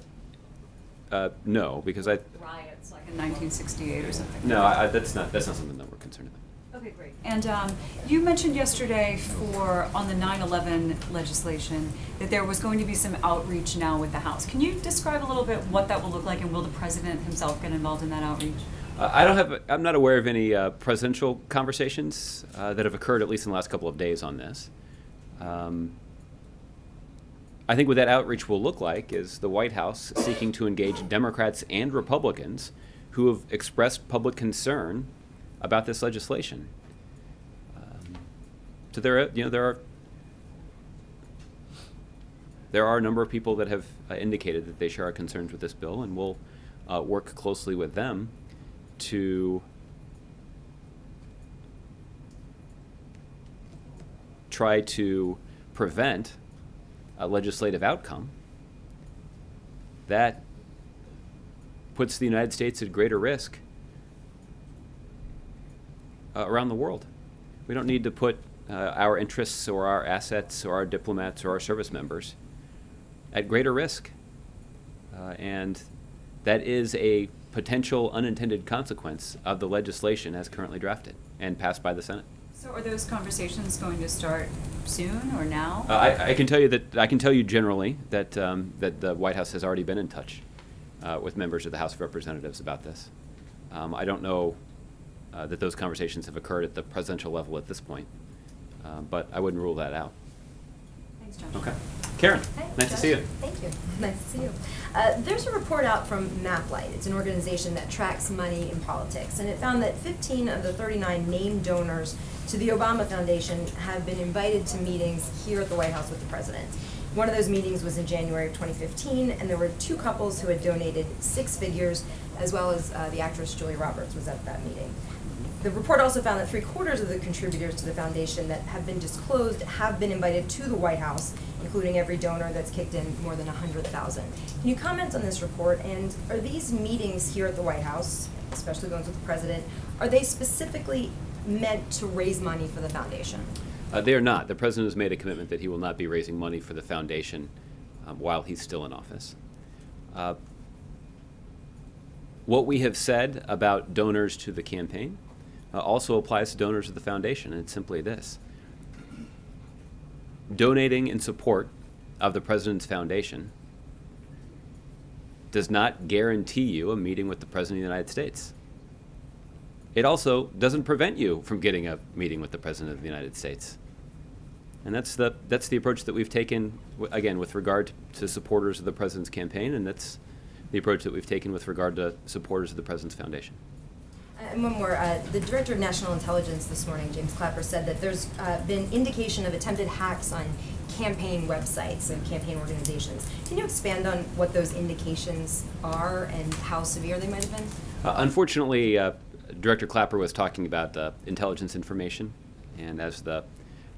A: no, because
I: Riots like in 1968 or something?
A: No, that's not something that we're concerned about.
I: Okay, great. And you mentioned yesterday on the 9/11 legislation that there was going to be some outreach now with the House. Can you describe a little bit what that will look like, and will the president himself get involved in that outreach?
A: I'm not aware of any presidential conversations that have occurred, at least in the last couple of days, on this. I think what that outreach will look like is the White House seeking to engage Democrats and Republicans who have expressed public concern about this legislation. So there are a number of people that have indicated that they share our concerns with this bill, and we'll work closely with them to try to prevent a legislative outcome that puts the United States at greater risk around the world. We don't need to put our interests or our assets or our diplomats or our service members at greater risk. And that is a potential unintended consequence of the legislation as currently drafted and passed by the Senate.
I: So are those conversations going to start soon or now?
A: I can tell you generally that that the White House has already been in touch with members of the House of Representatives about this. I don't know that those conversations have occurred at the presidential level at this point, but I wouldn't rule that out.
I: Thanks, Josh.
A: Okay. Karen,
J: Hi,
A: nice to
J: Josh.
A: see you.
J: Thank you. Nice to see you. There's a report out from MapLight. It's an organization that tracks money in politics, and it found that 15 of the 39 named donors to the Obama Foundation have been invited to meetings here at the White House with the president. One of those meetings was in January of 2015, and there were two couples who had donated 6 figures, as well as the actress Julia Roberts was at that meeting. The report also found that 3/4 of the contributors to the foundation that have been disclosed have been invited to the White House, including every donor that's kicked in more than $100,000. Can you comment on this report? And are these meetings here at the White House, especially the ones with the president, are they specifically meant to raise money for the foundation?
A: They are not. The president has made a commitment that he will not be raising money for the foundation while he's still in office. What we have said about donors to the campaign also applies to donors of the foundation, and it's simply this. Donating in support of the president's foundation does not guarantee you a meeting with the president of the United States. It also doesn't prevent you from getting a meeting with the president of the United States. And that's the approach that we've taken, again, with regard to supporters of the president's campaign, and that's the approach that we've taken with regard to supporters of the president's foundation.
J: And one more, the Director of National Intelligence this morning, James Clapper, said that there's been indication of attempted hacks on campaign websites and campaign organizations. Can you expand on what those indications are and how severe they might have been?
A: Unfortunately, Director Clapper was talking about intelligence information, and as the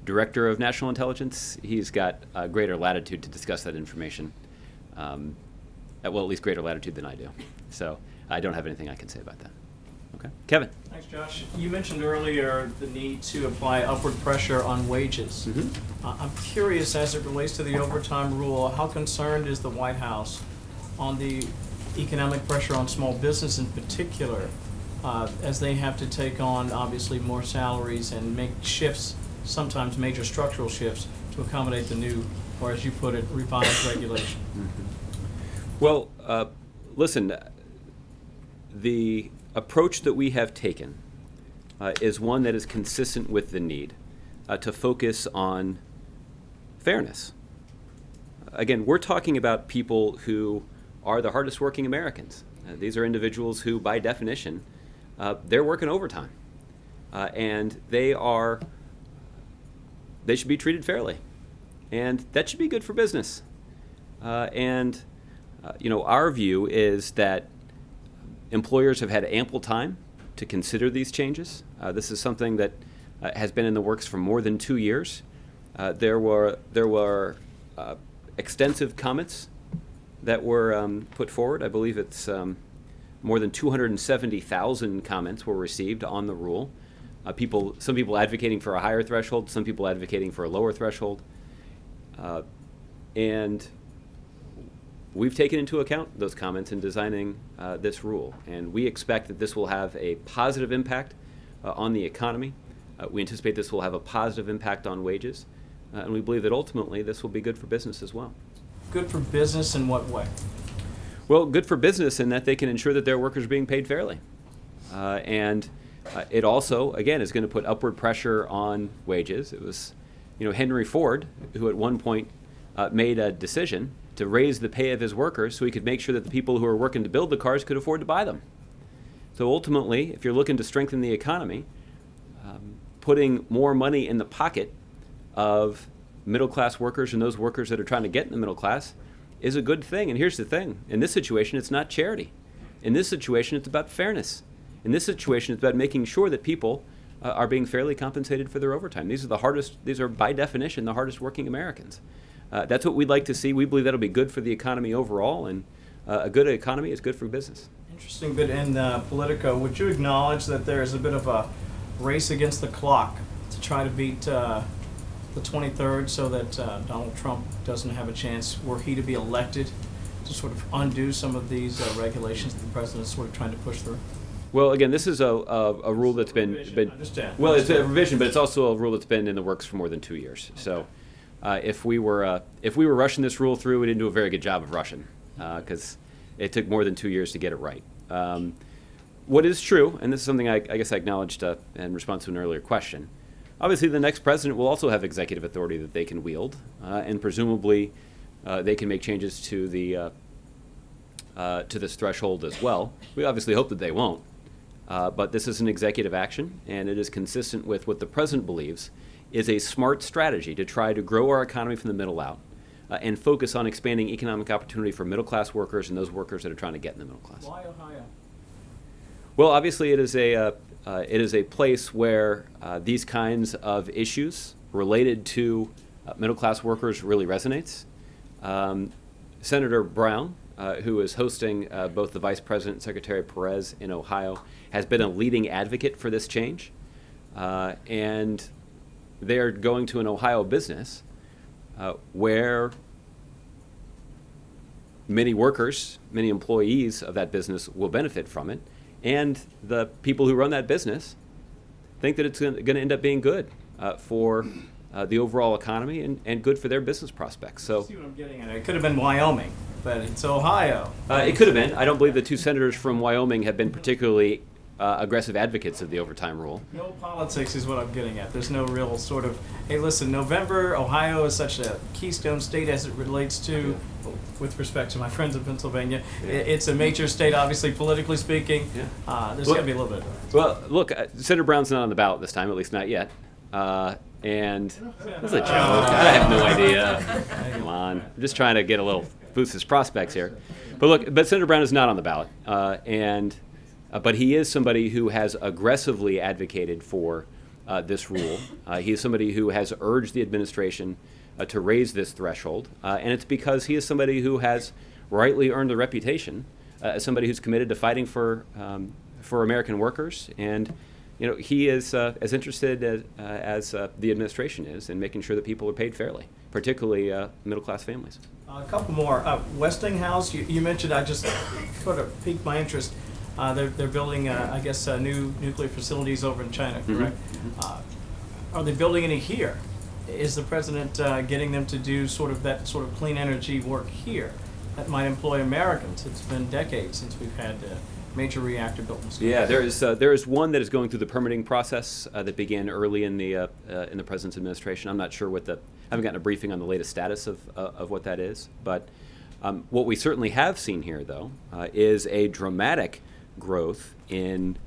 A: Director of National Intelligence, he's got greater latitude to discuss that information, at least greater latitude than I do. So I don't have anything I can say about that. Okay. Kevin.
K: Thanks, Josh. You mentioned earlier the need to apply upward pressure on wages.
A: Mm-hmm.
K: I'm curious, as it relates to the overtime rule, how concerned is the White House on the economic pressure on small business in particular, as they have to take on, obviously, more salaries and make shifts, sometimes major structural shifts, to accommodate the new, or as you put it, revised regulation?
A: Mm-hmm. Well, listen, the approach that we have taken is one that is consistent with the need to focus on fairness. Again, we're talking about people who are the hardest working Americans. These are individuals who, by definition, they're working overtime, and they should be treated fairly, and that should be good for business. Our view is that Employers have had ample time to consider these changes. This is something that has been in the works for more than 2 years. There were extensive comments that were put forward. I believe it's more than 270,000 comments were received on the rule. Some people advocating for a higher threshold, some people advocating for a lower threshold. And we've taken into account those comments in designing this rule. And we expect that this will have a positive impact on the economy. We anticipate this will have a positive impact on wages. And we believe that ultimately this will be good for business as well.
K: Good for business in what way?
A: Well, good for business in that they can ensure that their workers are being paid fairly. It also, again, is going to put upward pressure on wages. It was, Henry Ford, who at one point made a decision to raise the pay of his workers so he could make sure that the people who were working to build the cars could afford to buy them. So ultimately, if you're looking to strengthen the economy, putting more money in the pocket of middle-class workers and those workers that are trying to get in the middle class is a good thing. And here's the thing. In this situation, it's not charity. In this situation, it's about fairness. In this situation, it's about making sure that people are being fairly compensated for their overtime. These are by definition the hardest working Americans. That's what we'd like to see. We believe that'll be good for the economy overall, and a good economy is good for business.
K: Interesting bit in Politico. Would you acknowledge that there is a bit of a race against the clock to try to beat the 23rd so that Donald Trump doesn't have a chance, were he to be elected, to sort of undo some of these regulations that the president's sort of trying to push through?
A: Well, again, this is a rule that's been
K: Understand.
A: well, it's a revision, but it's also a rule that's been in the works for more than 2 years. So, if we were rushing this rule through, we didn't do a very good job of rushing, because it took more than 2 years to get it right. What is true, and this is something I guess I acknowledged in response to an earlier question. Obviously, the next president will also have executive authority that they can wield, and presumably they can make changes to the to this threshold as well. We obviously hope that they won't. But this is an executive action, and it is consistent with what the president believes is a smart strategy to try to grow our economy from the middle out and focus on expanding economic opportunity for middle-class workers and those workers that are trying to get in the middle class.
K: Why Ohio?
A: Well, obviously, it is a place where these kinds of issues related to middle-class workers really resonates. Senator Brown, who is hosting both the Vice President and Secretary Perez in Ohio, has been a leading advocate for this change. And they are going to an Ohio business where many workers, many employees of that business will benefit from it. And the people who run that business think that it's going to end up being good for the overall economy and good for their business prospects. So,
K: See what I'm getting at? It could have been Wyoming, but it's Ohio.
A: It could have been. I don't believe the two senators from Wyoming have been particularly aggressive advocates of the overtime rule.
K: No politics is what I'm getting at. There's no real sort of, hey, listen, November, Ohio is such a keystone state as it relates to, with respect to my friends in Pennsylvania, it's a major state, obviously, politically speaking. There's got to be a little bit.
A: Well, look, Senator Brown's not on the ballot this time, at least not yet. And that's a joke. I have no idea. Come on. I'm just trying to get a little boost his prospects here. But Senator Brown is not on the ballot. But he is somebody who has aggressively advocated for this rule. He is somebody who has urged the administration to raise this threshold. And it's because he is somebody who has rightly earned a reputation as somebody who's committed to fighting for American workers. And he is as interested as the administration is in making sure that people are paid fairly, particularly middle-class families.
K: A couple more. Westinghouse, you mentioned, I just sort of piqued my interest. They're building, I guess, new nuclear facilities over in China, correct? Mm-hmm. Are they building any here? Is the president getting them to do that sort of clean energy work here that might employ Americans? It's been decades since we've had major reactor built in Scotland.
A: Yeah, there is one that is going through the permitting process that began early in the president's administration. I'm not sure I haven't gotten a briefing on the latest status of what that is. But what we certainly have seen here, though, is a dramatic growth in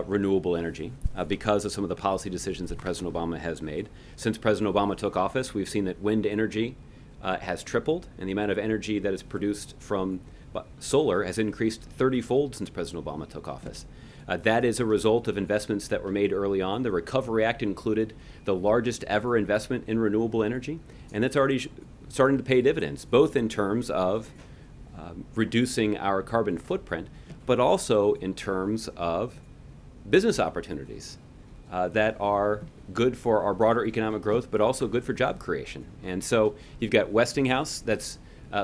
A: renewable energy because of some of the policy decisions that President Obama has made. Since President Obama took office, we've seen that wind energy has tripled, and the amount of energy that is produced from But solar has increased 30-fold since President Obama took office. That is a result of investments that were made early on. The Recovery Act included the largest ever investment in renewable energy, and that's already starting to pay dividends, both in terms of reducing our carbon footprint, but also in terms of business opportunities that are good for our broader economic growth, but also good for job creation. And so you've got Westinghouse that's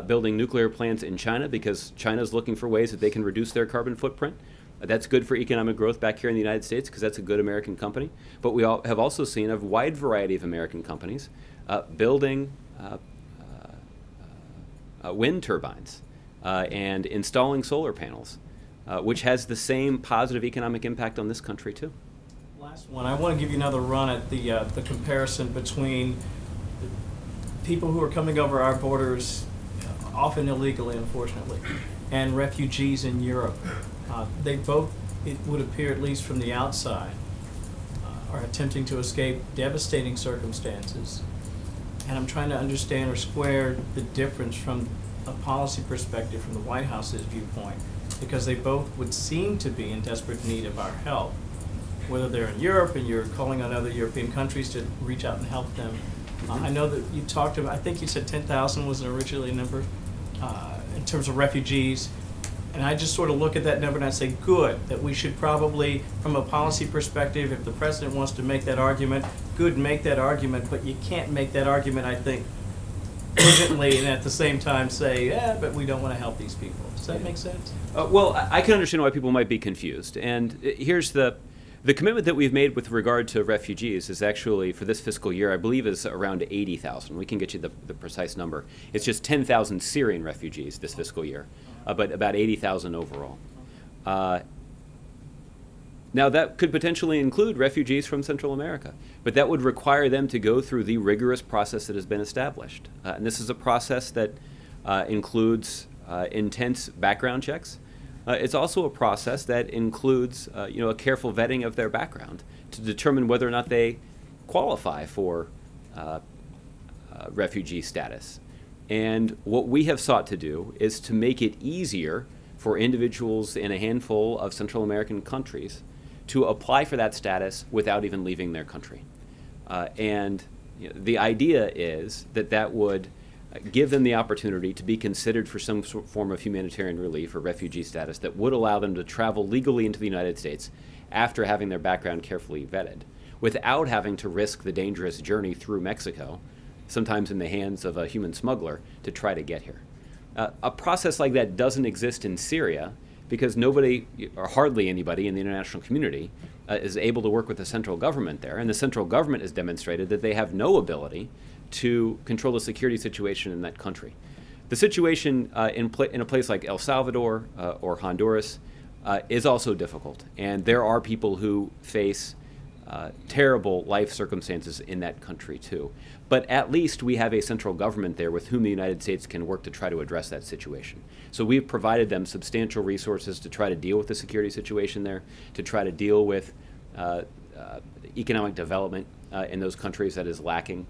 A: building nuclear plants in China because China's looking for ways that they can reduce their carbon footprint. That's good for economic growth back here in the United States because that's a good American company. But we have also seen a wide variety of American companies building wind turbines and installing solar panels, which has the same positive economic impact on this country too.
K: Last one, I want to give you another run at the comparison between people who are coming over our borders, often illegally, unfortunately, and refugees in Europe. They both, it would appear at least from the outside, are attempting to escape devastating circumstances. And I'm trying to understand or square the difference from a policy perspective from the White House's viewpoint, because they both would seem to be in desperate need of our help, whether they're in Europe and you're calling on other European countries to reach out and help them. I know that you talked about, I think you said 10,000 was originally a number in terms of refugees. And I just sort of look at that number and I say, good, that we should probably, from a policy perspective, if the president wants to make that argument, good, make that argument, but you can't make that argument, I think, urgently and at the same time say, yeah, but we don't want to help these people. Does that make sense?
A: Well, I can understand why people might be confused. And here's the commitment that we've made with regard to refugees is actually, for this fiscal year, I believe is around 80,000. We can get you the precise number. It's just 10,000 Syrian refugees this fiscal year, but about 80,000 overall. Now, that could potentially include refugees from Central America, but that would require them to go through the rigorous process that has been established. And this is a process that includes intense background checks. It's also a process that includes a careful vetting of their background to determine whether or not they qualify for refugee status. And what we have sought to do is to make it easier for individuals in a handful of Central American countries to apply for that status without even leaving their country. And the idea is that would give them the opportunity to be considered for some form of humanitarian relief or refugee status that would allow them to travel legally into the United States after having their background carefully vetted, without having to risk the dangerous journey through Mexico, sometimes in the hands of a human smuggler, to try to get here. A process like that doesn't exist in Syria because nobody, or hardly anybody in the international community, is able to work with the central government there, and the central government has demonstrated that they have no ability to control the security situation in that country. The situation in a place like El Salvador or Honduras is also difficult, and there are people who face terrible life circumstances in that country too. But at least we have a central government there with whom the United States can work to try to address that situation. So we've provided them substantial resources to try to deal with the security situation there, to try to deal with economic development in those countries that is lacking.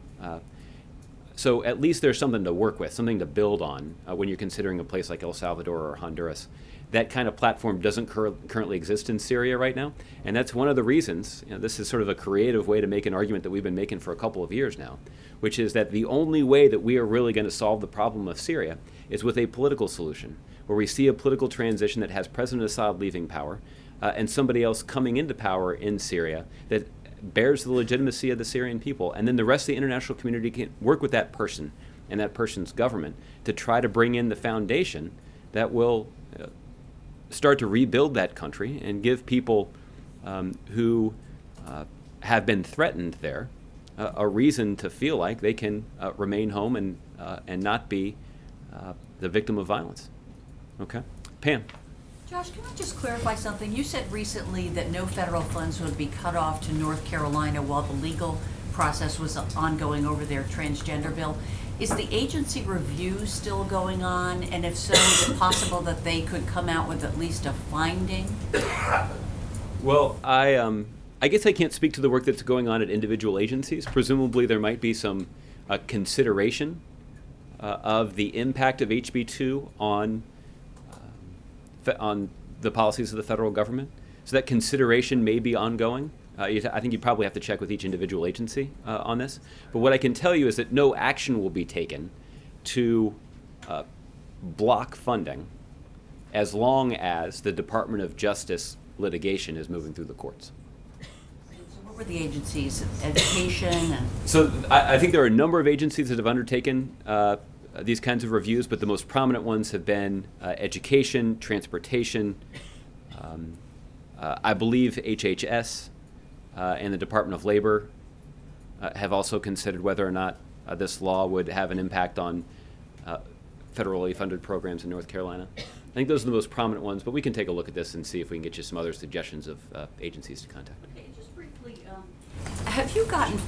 A: So at least there's something to work with, something to build on when you're considering a place like El Salvador or Honduras. That kind of platform doesn't currently exist in Syria right now, and that's one of the reasons. This is sort of a creative way to make an argument that we've been making for a couple of years now, which is that the only way that we are really going to solve the problem of Syria is with a political solution, where we see a political transition that has President Assad leaving power and somebody else coming into power in Syria that bears the legitimacy of the Syrian people, and then the rest of the international community can work with that person and that person's government to try to bring in the foundation that will start to rebuild that country and give people who have been threatened there a reason to feel like they can remain home and not be the victim of violence. Okay? Pam.
L: Josh, can I just clarify something? You said recently that no federal funds would be cut off to North Carolina while the legal process was ongoing over their transgender bill. Is the agency review still going on? And if so, is it possible that they could come out with at least a finding?
A: Well, I guess I can't speak to the work that's going on at individual agencies. Presumably there might be some consideration of the impact of HB2 on on the policies of the federal government. So that consideration may be ongoing. I think you probably have to check with each individual agency on this. But what I can tell you is that no action will be taken to block funding as long as the Department of Justice litigation is moving through the courts.
L: So what were the agencies? Education and?
A: So I think there are a number of agencies that have undertaken these kinds of reviews, but the most prominent ones have been education, transportation, I believe HHS and the Department of Labor have also considered whether or not this law would have an impact on federally funded programs in North Carolina. I think those are the most prominent ones, but we can take a look at this and see if we can get you some other suggestions of agencies to contact.
L: Okay, just briefly, have you gotten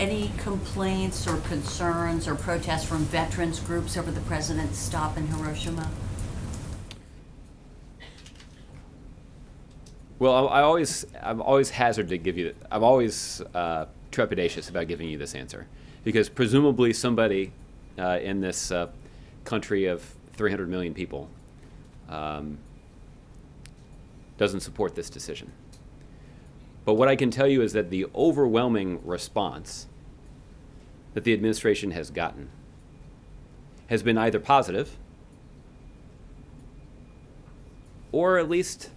L: any complaints or concerns or protests from veterans groups over the president's stop in Hiroshima?
A: Well, I'm always hazard to give you. I'm always trepidatious about giving you this answer, because presumably somebody in this country of 300 million people doesn't support this decision. But what I can tell you is that the overwhelming response that the administration has gotten has been either positive or at least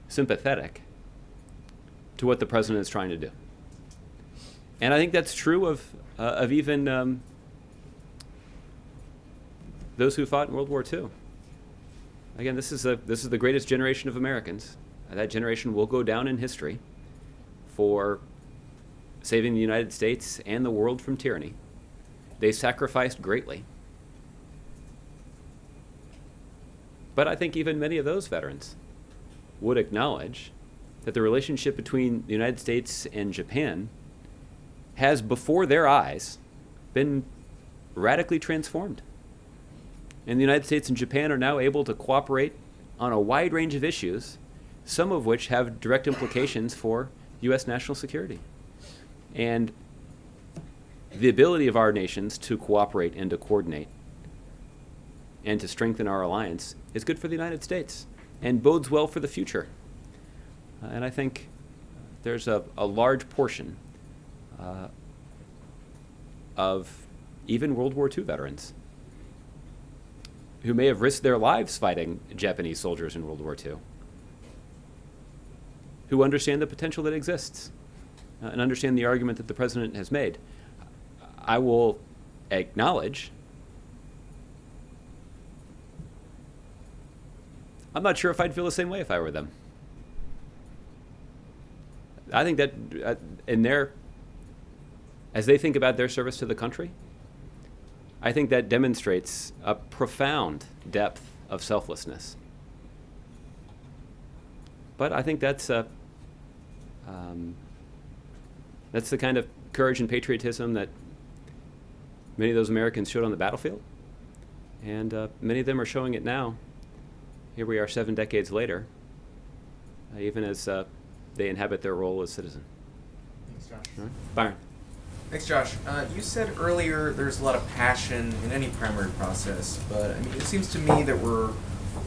A: sympathetic to what the president is trying to do. And I think that's true of even those who fought in World War II. Again, this is the greatest generation of Americans. That generation will go down in history for saving the United States and the world from tyranny. They sacrificed greatly. But I think even many of those veterans would acknowledge that the relationship between the United States and Japan has, before their eyes, been radically transformed. And the United States and Japan are now able to cooperate on a wide range of issues, some of which have direct implications for U.S. national security. And the ability of our nations to cooperate and to coordinate and to strengthen our alliance is good for the United States and bodes well for the future. And I think there's a large portion of even World War II veterans who may have risked their lives fighting Japanese soldiers in World War II, who understand the potential that exists and understand the argument that the president has made. I will acknowledge I'm not sure if I'd feel the same way if I were them. I think that as they think about their service to the country, I think that demonstrates a profound depth of selflessness. But I think that's the kind of courage and patriotism that many of those Americans showed on the battlefield, and many of them are showing it now. Here we are 7 decades later, even as they inhabit their role as citizen.
M: Thanks, Josh.
A: All right. Byron.
M: Thanks, Josh. You said earlier there's a lot of passion in any primary process, but I mean, it seems to me that we're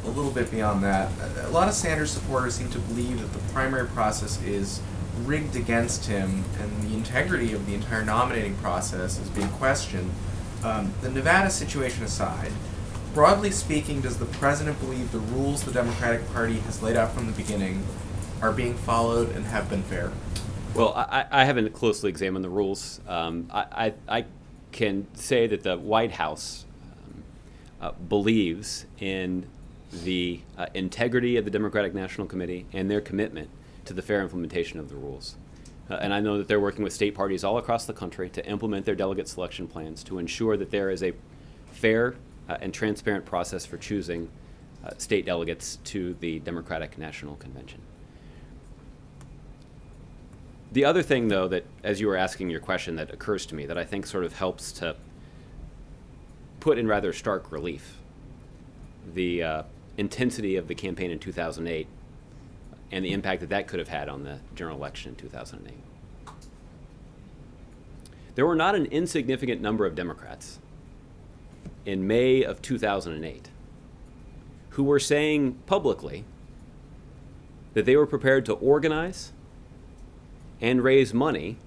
M: a little bit beyond that. A lot of Sanders supporters seem to believe that the primary process is rigged against him, and the integrity of the entire nominating process is being questioned. The Nevada situation aside, broadly speaking, does the president believe the rules the Democratic Party has laid out from the beginning are being followed and have been fair?
A: Well, I haven't closely examined the rules. I can say that the White House believes in the integrity of the Democratic National Committee and their commitment to the fair implementation of the rules. And I know that they're working with state parties all across the country to implement their delegate selection plans to ensure that there is a fair and transparent process for choosing state delegates to the Democratic National Convention. The other thing, though, that as you were asking your question that occurs to me that I think sort of helps to put in rather stark relief the intensity of the campaign in 2008 and the impact that that could have had on the general election in 2008. There were not an insignificant number of Democrats in May of 2008 who were saying publicly that they were prepared to organize and raise money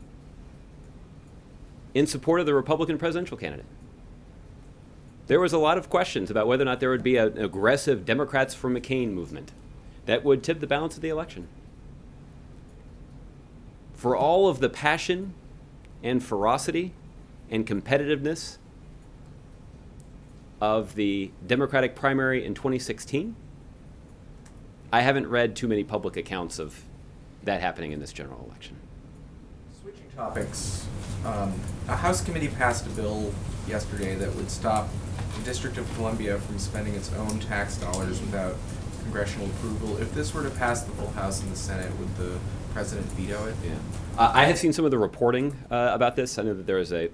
A: in support of the Republican presidential candidate. There was a lot of questions about whether or not there would be an aggressive Democrats for McCain movement that would tip the balance of the election. For all of the passion and ferocity and competitiveness of the Democratic primary in 2016, I haven't read too many public accounts of that happening in this general election.
M: Switching topics, a House committee passed a bill yesterday that would stop the District of Columbia from spending its own tax dollars without congressional approval. If this were to pass the full House and the Senate, would the president veto it?
A: Yeah. I have seen some of the reporting about this. I know that there is a,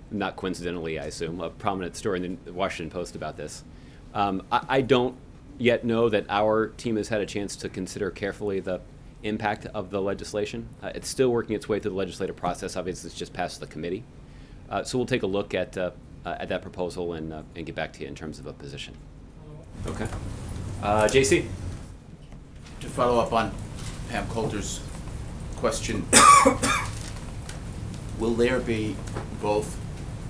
A: not coincidentally, I assume, a prominent story in the Washington Post about this. I don't yet know that our team has had a chance to consider carefully the impact of the legislation. It's still working its way through the legislative process. Obviously, it's just passed the committee. So we'll take a look at that proposal and get back to you in terms of a position. Okay. JC?
N: To follow up on Pam Coulter's question, will there be both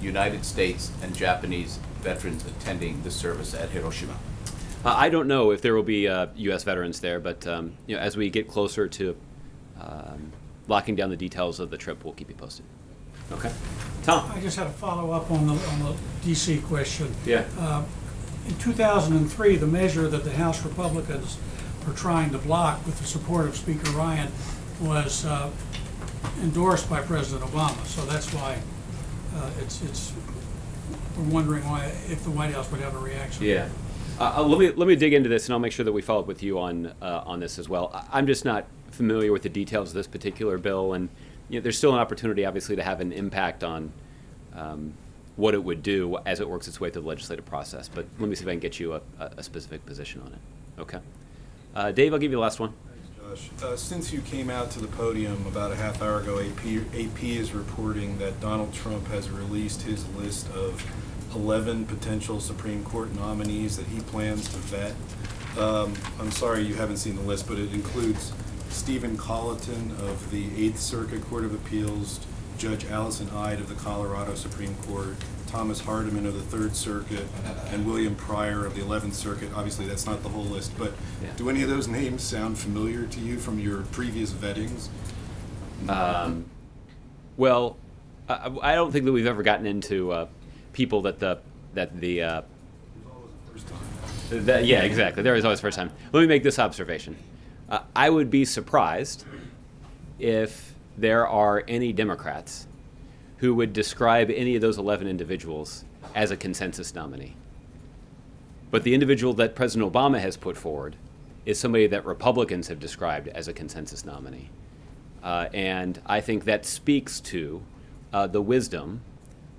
N: United States and Japanese veterans attending the service at Hiroshima?
A: I don't know if there will be U.S. veterans there, but as we get closer to locking down the details of the trip, we'll keep you posted. Okay. Tom?
O: I just had a follow-up on the D.C. question.
A: Yeah.
O: In 2003, the measure that the House Republicans were trying to block with the support of Speaker Ryan was endorsed by President Obama. So that's why we're wondering why, if the White House would have a reaction.
A: Yeah. Let me dig into this, and I'll make sure that we follow up with you on this as well. I'm just not familiar with the details of this particular bill, and there's still an opportunity, obviously, to have an impact on what it would do as it works its way through the legislative process. But let me see if I can get you a specific position on it. Okay. Dave, I'll give you the last one.
P: Thanks, Josh. Since you came out to the podium about a half hour ago, AP is reporting that Donald Trump has released his list of 11 potential Supreme Court nominees that he plans to vet. I'm sorry you haven't seen the list, but it includes Stephen Colleton of the 8th Circuit Court of Appeals, Judge Allison Ide of the Colorado Supreme Court, Thomas Hardiman of the 3rd Circuit, and William Pryor of the 11th Circuit. Obviously, that's not the whole list, but do any of those names sound familiar to you from your previous vettings?
A: Well, I don't think that we've ever gotten into people that the yeah, exactly. There is always first time. Let me make this observation. I would be surprised if there are any Democrats who would describe any of those 11 individuals as a consensus nominee. But the individual that President Obama has put forward is somebody that Republicans have described as a consensus nominee. And I think that speaks to the wisdom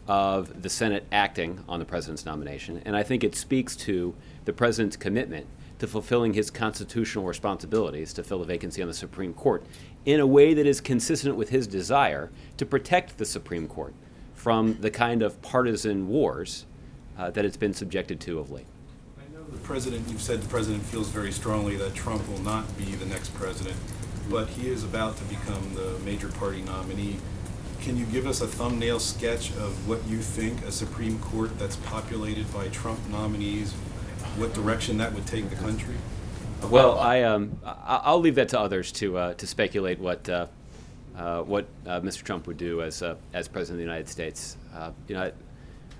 A: of the Senate acting on the president's nomination. And I think it speaks to the president's commitment to fulfilling his constitutional responsibilities to fill a vacancy on the Supreme Court in a way that is consistent with his desire to protect the Supreme Court from the kind of partisan wars that it's been subjected to of late.
P: I know the president, you've said the president feels very strongly that Trump will not be the next president, but he is about to become the major party nominee. Can you give us a thumbnail sketch of what you think a Supreme Court that's populated by Trump nominees, what direction that would take the country?
A: Well, I'll leave that to others to speculate what Mr. Trump would do as president of the United States. I think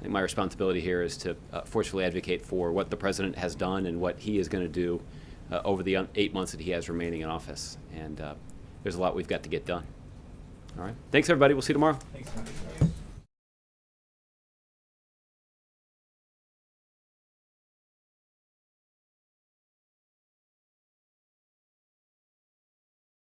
A: my responsibility here is to forcefully advocate for what the president has done and what he is going to do over the 8 months that he has remaining in office. And there's a lot we've got to get done. All right. Thanks, everybody. We'll see you tomorrow.
K: Thanks.